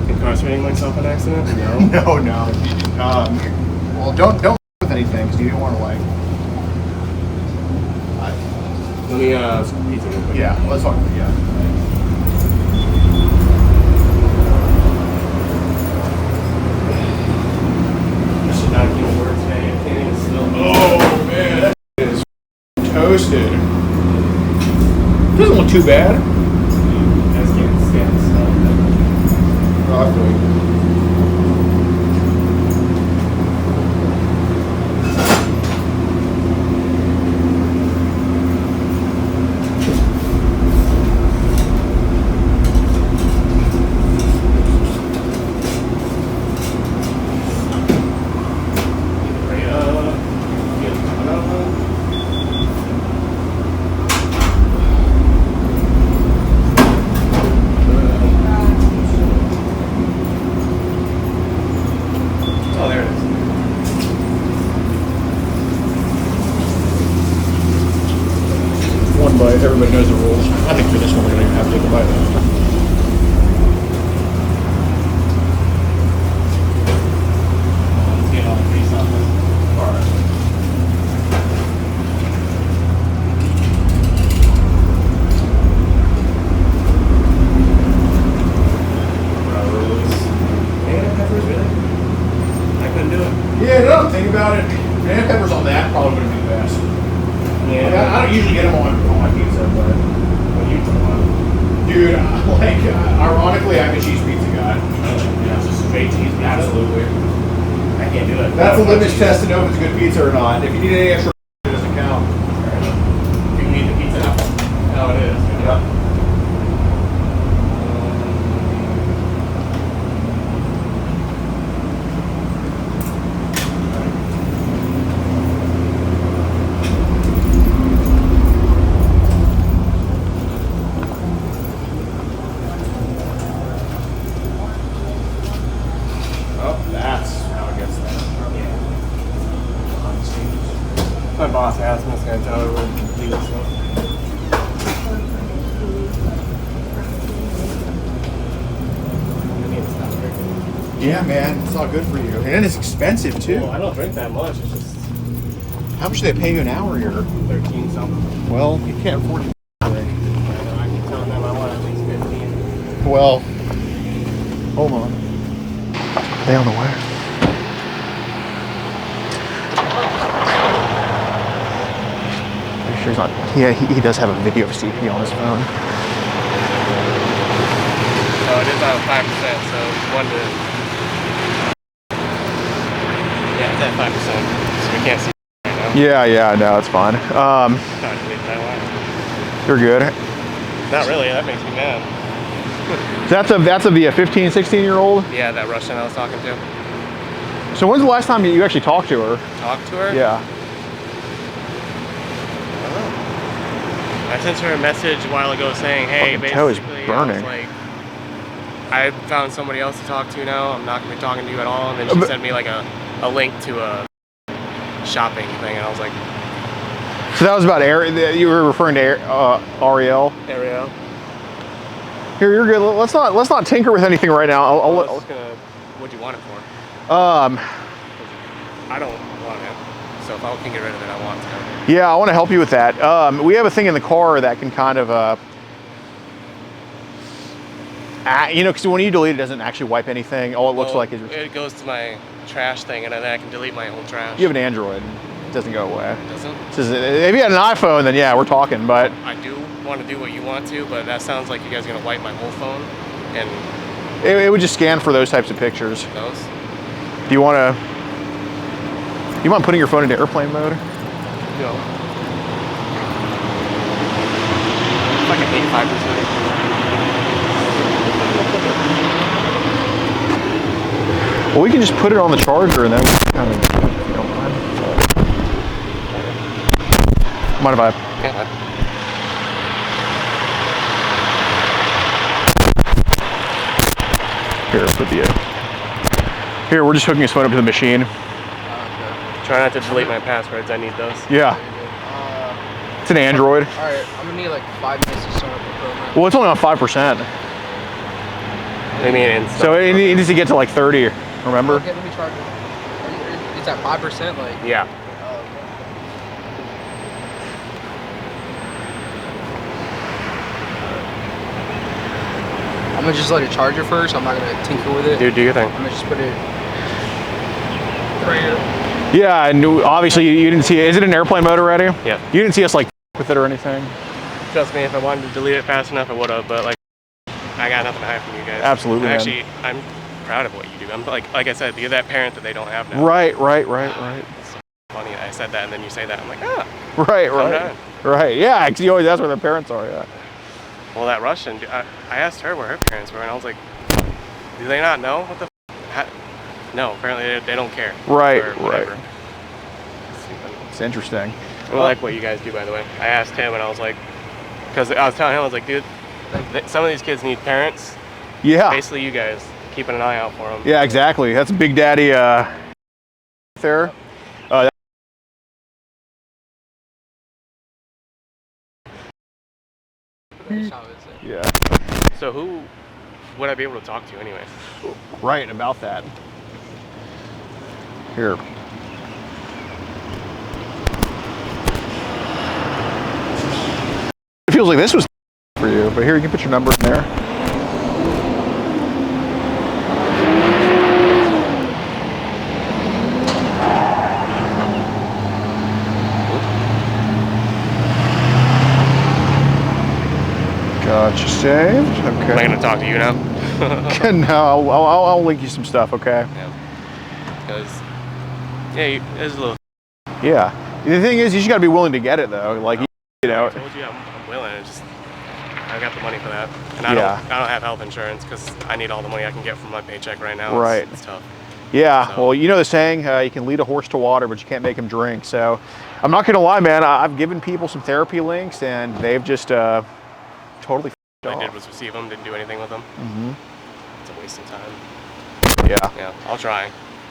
Incarcerating myself on accident? No. No. Well, don't with anything because you don't want to like. Let me pizza real quick. Yeah. Let's talk. Yeah. I should not keep work today. I can't even still. Oh man, that is toasted. Doesn't look too bad. That's getting scanned stuff. Oh, I feel you. Oh, there it is. One bite. Everybody knows the rules. I think for this one, we don't even have to take a bite. Get all the grease off this. All right. I couldn't do it. Yeah, no, think about it. Banana peppers on that probably wouldn't be the best. Like, I don't usually get them on my pizza, but What you talking about? dude, ironically, I'm a cheese pizza guy. Yeah, it's just straight cheese pizza. Absolutely. I can't do it. That's the litmus test to know if it's a good pizza or not. If you need any extra, it doesn't count. You can eat the pizza now. How it is. Yep. Oh, that's how it gets there. My boss asked me, I was going to tell her we're going to do this stuff. I need to stop drinking. Yeah, man, it's all good for you. And it's expensive too. Well, I don't drink that much. It's just How much do they pay you an hour here? 13 something. Well, you can't afford to. I keep telling them I want at least 15. Well, hold on. They on the way. Pretty sure he's not. Yeah, he does have a video of CP on his phone. So it is on 5%, so it's 1 to... Yeah, it's at 5%, so we can't see right now. Yeah, no, it's fine. Not delete that one. You're good. Not really. That makes me mad. That's a 15, 16-year-old? Yeah, that Russian I was talking to. So when's the last time you actually talked to her? Talk to her? Yeah. I sent her a message a while ago saying, hey, Fucking toe is basically, burning. I was like, I found somebody else to talk to now. I'm not going to be talking to you at all. And then she sent me like a link to a shopping thing, and I was like, So that was about you were referring to Ariel. Ariel. Here, you're good. Let's not tinker with anything right now. What'd you want it for? I don't want it. So if I can get rid of it, I want to. Yeah, I want to help you with that. We have a thing in the car that can kind of, because when you delete it, doesn't actually wipe anything. All it looks like is it goes to my trash thing, and then I can delete my whole trash. you have an Android. It doesn't go away. Doesn't? If you had an iPhone, then yeah, we're talking. But I do want to do what you want to, but that sounds like you guys are gonna wipe my whole phone, and it would just scan for those types of pictures. those. Do you want to? You mind putting your phone into airplane mode? No. Like an 85%. Well, we can just put it on the charger and then we kind of, if you don't mind. Mind if I? Yeah. Here, put the. Here, we're just hooking his phone up to the machine. Try not to delete my passwords. I need those. Yeah. It's an Android. Alright, I'm gonna need like 5 minutes to start up the program. Well, it's only on 5%. I mean, So it needs to get to like 30. Remember? Okay, let me try it. It's at 5%, like. yeah. I'm gonna just let it charge it first. I'm not gonna tinker with it. Dude, do your thing. I'm gonna just put it right here. Yeah, and obviously you didn't see it. Is it in airplane mode already? Yeah. You didn't see us like with it or anything? Trust me, if I wanted to delete it fast enough, I would have. But like, I got nothing to hide from you guys. Absolutely, man. Actually, I'm proud of what you do. I'm like I said, you're that parent that they don't have now. Right. It's funny I said that, and then you say that. I'm like, Right. down. Right. Yeah, because you always ask where their parents are. Yeah. Well, that Russian, I asked her where her parents were, and I was like, do they not know what the? No, apparently they don't care. Right. Or whatever. It's interesting. I like what you guys do, by the way. I asked him, and I was like, because I was telling him, I was like, dude, some of these kids need parents. Yeah. Basically, you guys keeping an eye out for them. Yeah, exactly. That's Big Daddy there. Yeah. So who would I be able to talk to, anyways? Right, about that. Here. It feels like this was for you, but here you can put your number in there. Gotcha, saved. Okay. Am I gonna talk to you now? No, I'll link you some stuff. Okay. Yeah. Because there's a little. Yeah. The thing is, you just got to be willing to get it though. Like, you know. I told you I'm willing. It's just I got the money for that, and I don't have health insurance because I need all the money I can get from my paycheck right now. Right. It's tough. Yeah. So. Well, you know the saying, you can lead a horse to water, but you can't make him drink. So, I'm not gonna lie, man. I've given people some therapy links, and they've just totally. All I did was receive them. Didn't do anything with them. Mm-hmm. It's a waste of time. Yeah. Yeah. I'll try,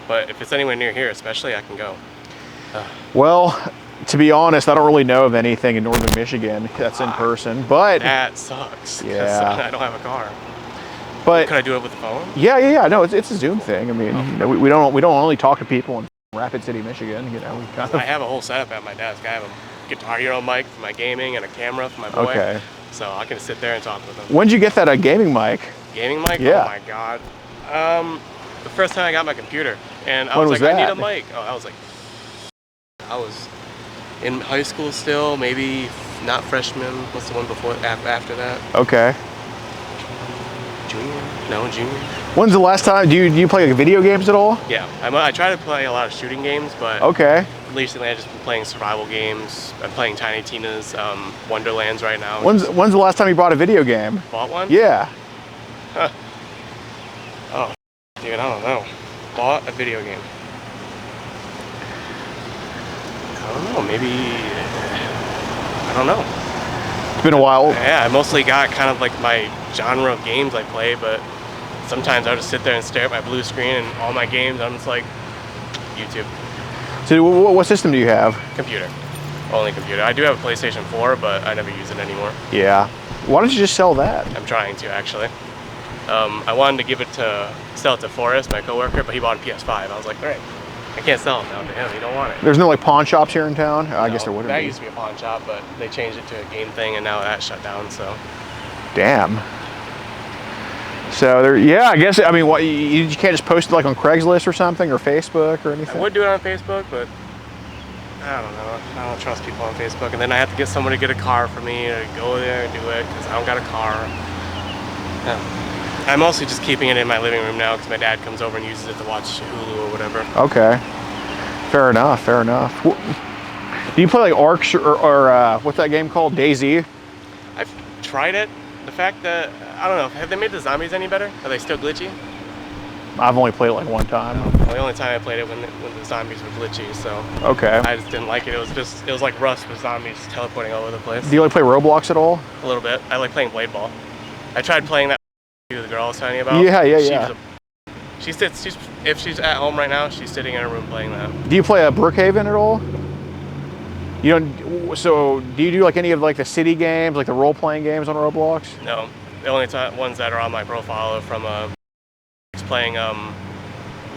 but if it's anywhere near here, especially, I can go. Well, to be honest, I don't really know of anything in northern Michigan that's in person, but That sucks. 'cause Yeah. I don't have a car. but Could I do it with the phone? yeah. No, it's a Zoom thing. I mean, you know, we don't only talk to people in Rapid City, Michigan. You know, we kind I of. have a whole setup at my desk. I have a Guitar Hero mic for my gaming and a camera for my boy. Okay. So I can sit there and talk with him. When'd you get that gaming mic? Gaming mic? Yeah. Oh my god. The first time I got my computer, and I When was was like, I need that? a mic. Oh, I was in high school still, maybe not freshman. What's the one before after that? Okay. Junior? No, junior. When's the last time? Do you play like video games at all? Yeah, I try to play a lot of shooting games, but Okay. recently I've just been playing survival games. I'm playing Tiny Tina's Wonderlands right now. When's the last time you bought a video game? Bought one? Yeah. Huh. Oh, dude, I don't know. Bought a video game. I don't know, maybe, I don't know. It's been a while. Yeah, I mostly got kind of like my genre of games I play, but sometimes I'll just sit there and stare at my blue screen and all my games, I'm just like, YouTube. So what system do you have? Computer. Only computer. I do have a PlayStation 4, but I never use it anymore. Yeah. Why don't you just sell that? I'm trying to, actually. I wanted to sell it to Forrest, my coworker, but he bought a PS5. I was like, all right, I can't sell it now to him. He don't want it. There's no like pawn shops here in town? I guess there wouldn't That be. used to be a pawn shop, but they changed it to a game thing, and now that's shut down, so. Damn. So there, yeah, I guess, I mean, what, you can't just post it like on Craigslist or something, or Facebook or anything? I would do it on Facebook, but I don't know. I don't trust people on Facebook. And then I have to get someone to get a car for me to go there and do it because I don't got a car. Yeah. I'm mostly just keeping it in my living room now because my dad comes over and uses it to watch Hulu or whatever. Okay. Fair enough, fair enough. Do you play like Ark or what's that game called? DayZ? I've tried it. The fact that, I don't know, have they made the zombies any better? Are they still glitchy? I've only played it like one time. Well, the only time I played it when the zombies were glitchy, so Okay. I just didn't like it. It was like Rust with zombies teleporting all over the place. Do you like play Roblox at all? A little bit. I like playing Blade Ball. I tried playing that with the girl I was telling you about. Yeah. She sits. If she's at home right now, she's sitting in her room playing that. Do you play Brookhaven at all? You don't. So do you do like any of like the city games, like the role-playing games on Roblox? No, the only ones that are on my profile are from playing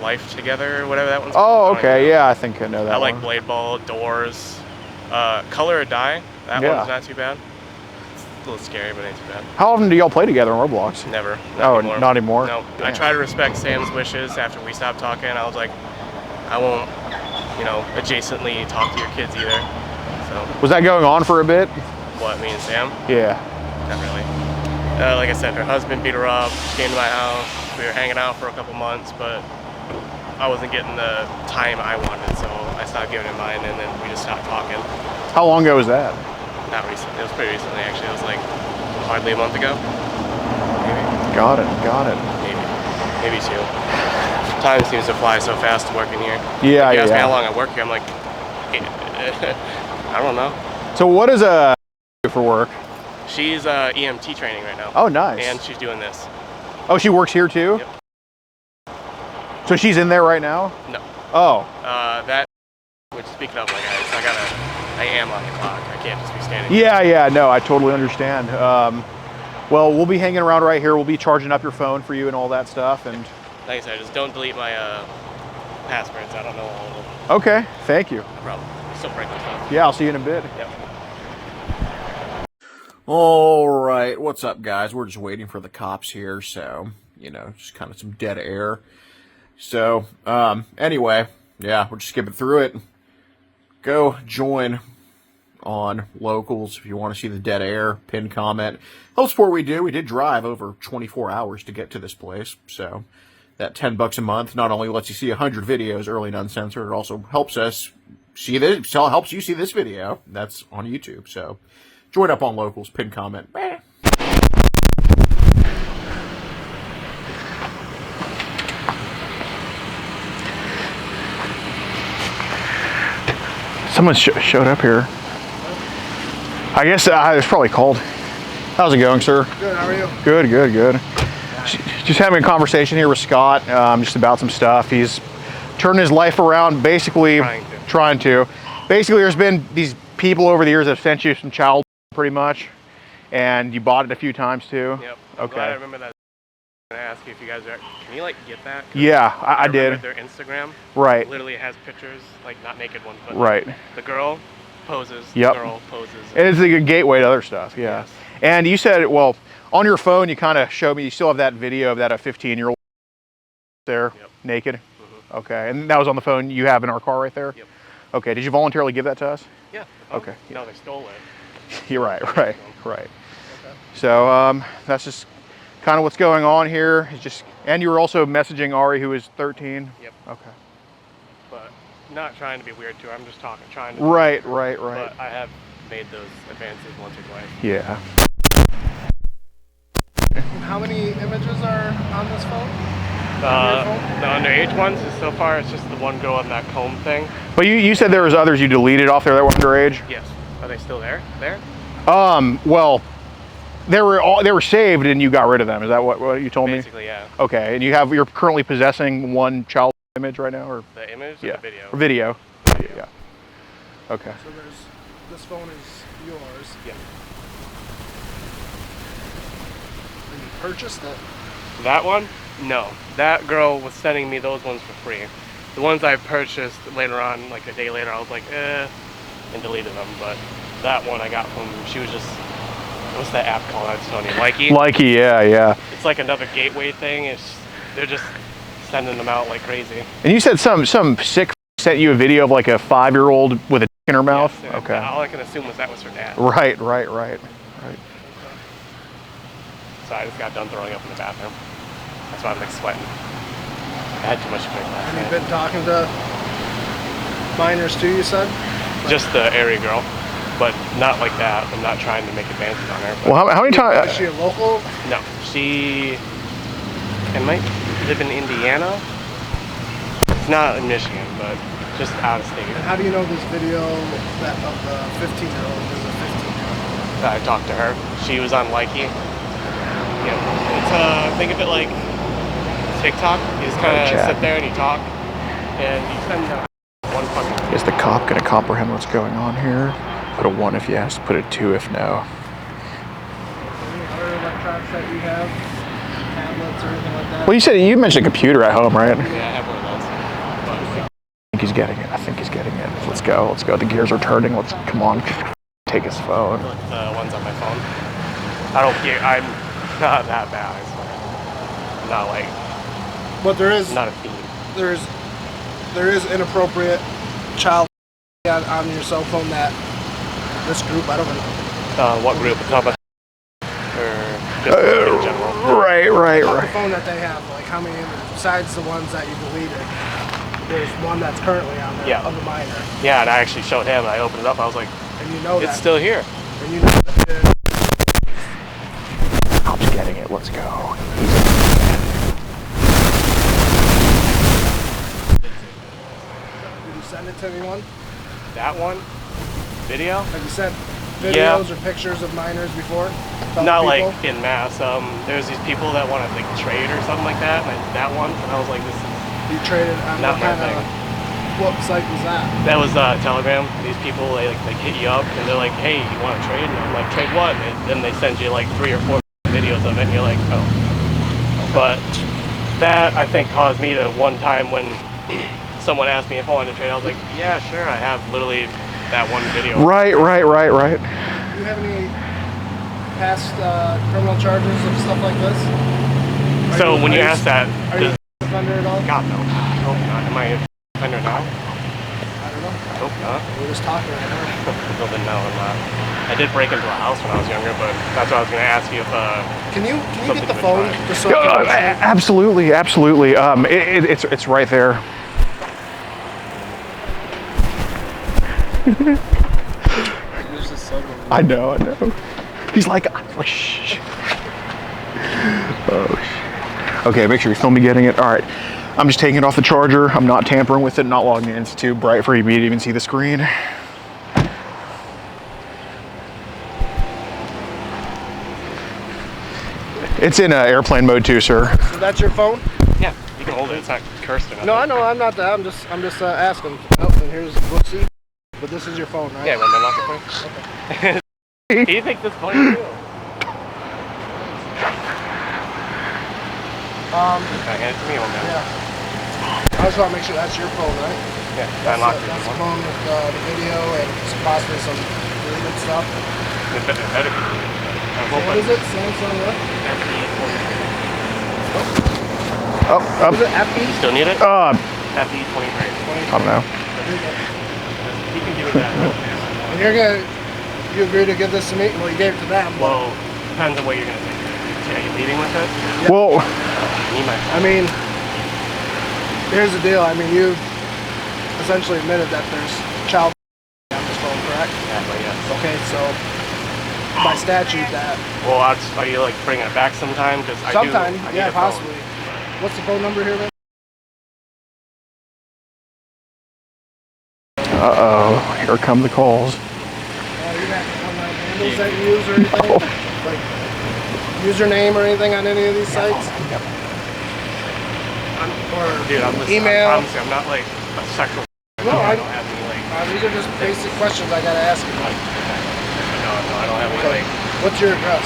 Life Together or whatever that one's called. Oh, okay. Yeah, I think I know that. I like one. Blade Ball, Doors, Color or Die. That Yeah. one's not too bad. It's a little scary, but ain't too bad. How often do y'all play together on Roblox? Never. Oh, anymore. not anymore? No. I Damn. try to respect Sam's wishes after we stopped talking. I was like, I won't, adjacently talk to your kids either. So. Was that going on for a bit? What, me and Sam? Yeah. Not really. Like I said, her husband beat her up. She came to my house. We were hanging out for a couple months, but I wasn't getting the time I wanted, so I stopped giving it mine, and then we just stopped talking. How long ago was that? Not recently. It was pretty recently, actually. It was like hardly a month ago. Maybe. Got it. Maybe two. Time seems to fly so fast working here. Yeah, If you ask me yeah. how long I work here, I'm like, I don't know. So what does do for work? She's EMT training right now. Oh, nice. And she's doing this. Oh, she works here too? Yep. So she's in there right now? No. Oh. Which speaking of, like, I am on the clock. I can't just be standing. Yeah, no, I totally understand. Well, we'll be hanging around right here. We'll be charging up your phone for you and all that stuff. And Like I said, just don't delete my passwords. I don't know all of them. okay, thank you. No problem. Still break my stuff. Yeah, I'll see you in a bit. Yep. All right, what's up, guys? We're just waiting for the cops here, so, just kind of some dead air. So, anyway, yeah, we're just skipping through it. Go join on Locals if you want to see the dead air, pin comment. Helps support what we do. We did drive over 24 hours to get to this place, so that $10 a month not only lets you see 100 videos early and uncensored, it also helps us see this, helps you see this video. That's on YouTube, so join up on Locals, pin comment. Someone showed up here. I guess it's probably called. How's it going, sir? Good, how are you? Good. Just having a conversation here with Scott, just about some stuff. He's turning his life around, basically trying to. Basically, there's been these people over the years that have sent you some child, pretty much, and you bought it a few times too. Yep. Okay. Glad I remember that. I'm gonna ask you if you guys are. Can you get that? Yeah, I remember did. Their Instagram. Right. Literally has pictures, not naked ones, but Right. the girl poses. Yep. The girl poses. And it's like a gateway to other stuff. Yeah. Yes. And you said, well, on your phone, you kind of showed me. You still have that video of that a 15-year-old there, naked. Mm-hmm. Okay. And that was on the phone you have in our car right there. Yep. Okay. Did you voluntarily give that to us? Yeah. Okay. No, they stole it. You're right. So that's just kind of what's going on here. It's just, and you were also messaging Ari, who is 13. Yep. Okay. But not trying to be weird too. I'm just trying to. Right. But I have made those advances once or twice. Yeah. How many images are on this phone? The underage ones is so far it's just the one girl in that comb thing. But you said there was others you deleted off there that were underage? Yes. Are they still there? Well, they were saved and you got rid of them. Is that what you told me? Basically, yeah. Okay, and you're currently possessing one child image right now, or The image or yeah, the video? Or video. Yeah. Okay. So this phone is yours. Yeah. And you purchased it? That one? No. That girl was sending me those ones for free. The ones I purchased later on, like a day later, I was like, and deleted them. But that one I got from, she was just, what's that app called? I just don't know. Likey? Likey, yeah. It's like another gateway thing. They're just sending them out like crazy. And you said some sick sent you a video of like a 5-year-old with a dick in her mouth? Yes, okay. All I can assume was that was her dad. Right. So I just got done throwing up in the bathroom. That's why I'm like sweating. I had too much to drink last Have night. you been talking to minors too, you said? Just the area girl, but not like that. I'm not trying to make advances on her. Well, how many Is times? she a local? No, she might live in Indiana. It's not in Michigan, but just out of state. And how do you know this video that of the 15-year-old is a 15-year-old? I talked to her. She was on Likey. Yeah, it's think of it like TikTok. You just kind of Chat. sit there and you talk, and you send one fucking. Is the cop going to comprehend what's going on here? Put a 1 if yes, put a 2 if no. Any other electronics that you have? Tablets or anything like that? Well, you mentioned a computer at home, right? Yeah, I have one of those. I think he's getting it. Let's go. The gears are turning. Come on. Take his phone. But the ones on my phone. I don't care. I'm not that bad. I swear. I'm not like. But there is Not a fiend. there is inappropriate child on your cell phone that this group, I don't know. What group? It's not about or just in general. Right. The phone that they have, like how many besides the ones that you deleted, there's one that's currently on there Yeah. of a minor. Yeah, and I actually showed him. I opened it up. I was like, And you know it's that. still here. And you know that. Cop's getting it. Let's go. Did you send it to anyone? That one video. Have you sent Yeah. videos or pictures of minors before? to Not other people? like in mass. There's these people that want to like trade or something like that. And that one, and I was like, this is You traded on not what my kind thing. of what site was that? That was Telegram. These people they hit you up and they're like, hey, you want to trade? And I'm like, trade what? And then they send you like 3 or 4 videos of it, and you're like, oh. But that I think caused me to one time when someone asked me if I wanted to trade, I was like, yeah, sure. I have literally that one video. Right. Do you have any past criminal charges of stuff like this? So when you ask that, Are you a offender at all? God no, I hope not. Am I a offender now? I don't know. I hope not. We're just talking right now. Well then no, I'm not. I did break into a house when I was younger, but that's what I was going to ask you if. Can you Something get the to phone try. just so I can Absolutely. It's right there. I know. He's like, shh. Oh, shh. Okay, make sure you film me getting it. All right. I'm just taking it off the charger. I'm not tampering with it, not logging in. It's too bright for me to even see the screen. It's in airplane mode too, sir. So that's your phone? Yeah, you can hold it. It's not cursed or nothing. No, I know. I'm not that. I'm just asking. Oh, and here's Brooksy. But this is your phone, right? Yeah, when I lock it for you. Okay. Do you think this funny too? Can I hand it to me one minute? Yeah. I just want to make sure that's your phone, right? Yeah, I That's, unlocked it. that's the phone with the video and possibly some deleted stuff. It better be. I'm So what hoping. is it? Samsung what? Oh, Is it FE? Still need it? FE 23. I don't know. You can give me that. And you agree to give this to me? Well, you gave it to them. but- Well, depends on what you're gonna take. Are you leaving with it? Well, You need my. I mean, here's the deal. I mean, you essentially admitted that there's child on this phone, correct? Exactly, yes. Okay, so by statute that Well, are you like bringing it back sometime? Because sometime, I need yeah, a phone. possibly. What's the phone number here, man? Uh-oh, here come the calls. You got online handles that you use or anything? Like username or anything on any of these sites? Dude, I'm listening. Email. I promise you, I'm not like a sexual. No, I I don't have any like. these are just basic questions I gotta ask you. No, I don't have any Okay. like. What's your address?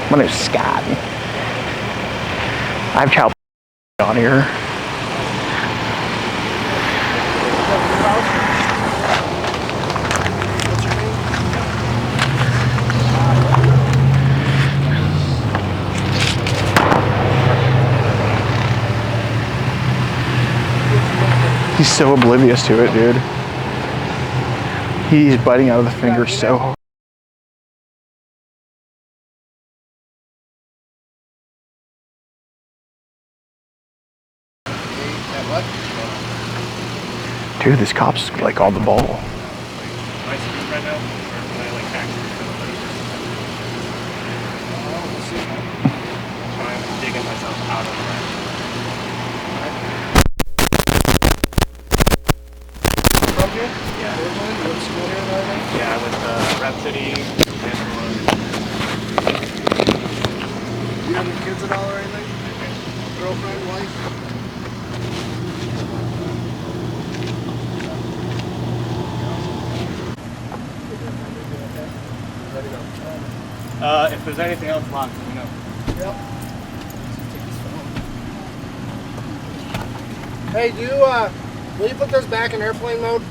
My name's Scott. I have child on here. What's your name? He's so oblivious to it, dude. He's biting out of the finger so hard. Dude, this cop's like on the ball. Am I speaking right now? Or can I like actually? I'm digging myself out of it. From here? Yeah. Originally, you went to school here and everything? Yeah, I went to Rep City. Do you have any kids at all or anything? Girlfriend, wife? If there's anything else locked, let me know. Yep. Hey, will you put this back in airplane mode?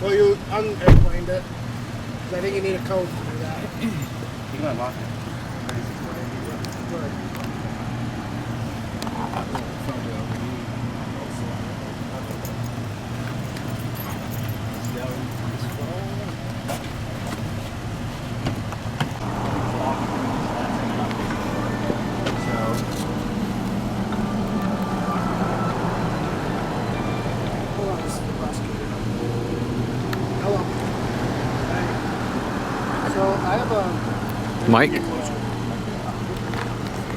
Well, you unairplaned it. 'Cause I think you need a code to do that. You can unlock it. Hold on, this is the prosecutor. Hello. Hey. So I have a Mike?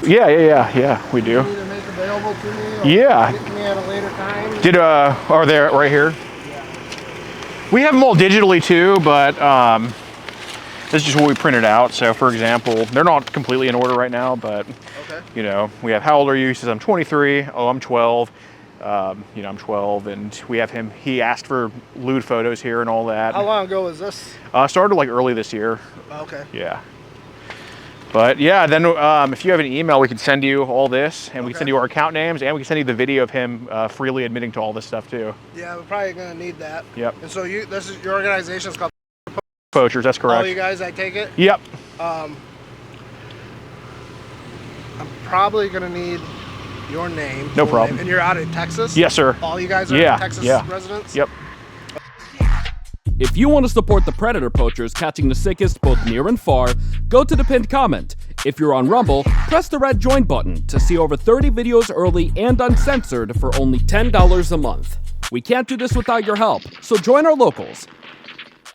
Yeah, we do. either make available to me or Yeah. get me at a later time. Are they right here? We have them all digitally too, but this is just what we printed out. So for example, they're not completely in order right now, but Okay. you know, we have how old are you? He says I'm 23. Oh, I'm 12. You know, I'm 12, and we have him. He asked for lewd photos here and all that. How long ago was this? Started like early this year. Okay. Yeah. But yeah, then if you have an email, we can send you all this, and we can send you our account names, and we can send you the video of him freely admitting to all this stuff too. Yeah, we're probably gonna need that. Yep. And so this is your organization's called Poachers, that's correct. All you guys, I take it. Yep. I'm probably gonna need your name. No full problem. name, and you're out in Texas? Yes, sir. All you guys are Yeah, Texas yeah. residents? Yep. If you want to support the Predator Poachers catching the sickest both near and far, go to the pinned comment. If you're on Rumble, press the red join button to see over 30 videos early and uncensored for only $10 a month. We can't do this without your help, so join our locals.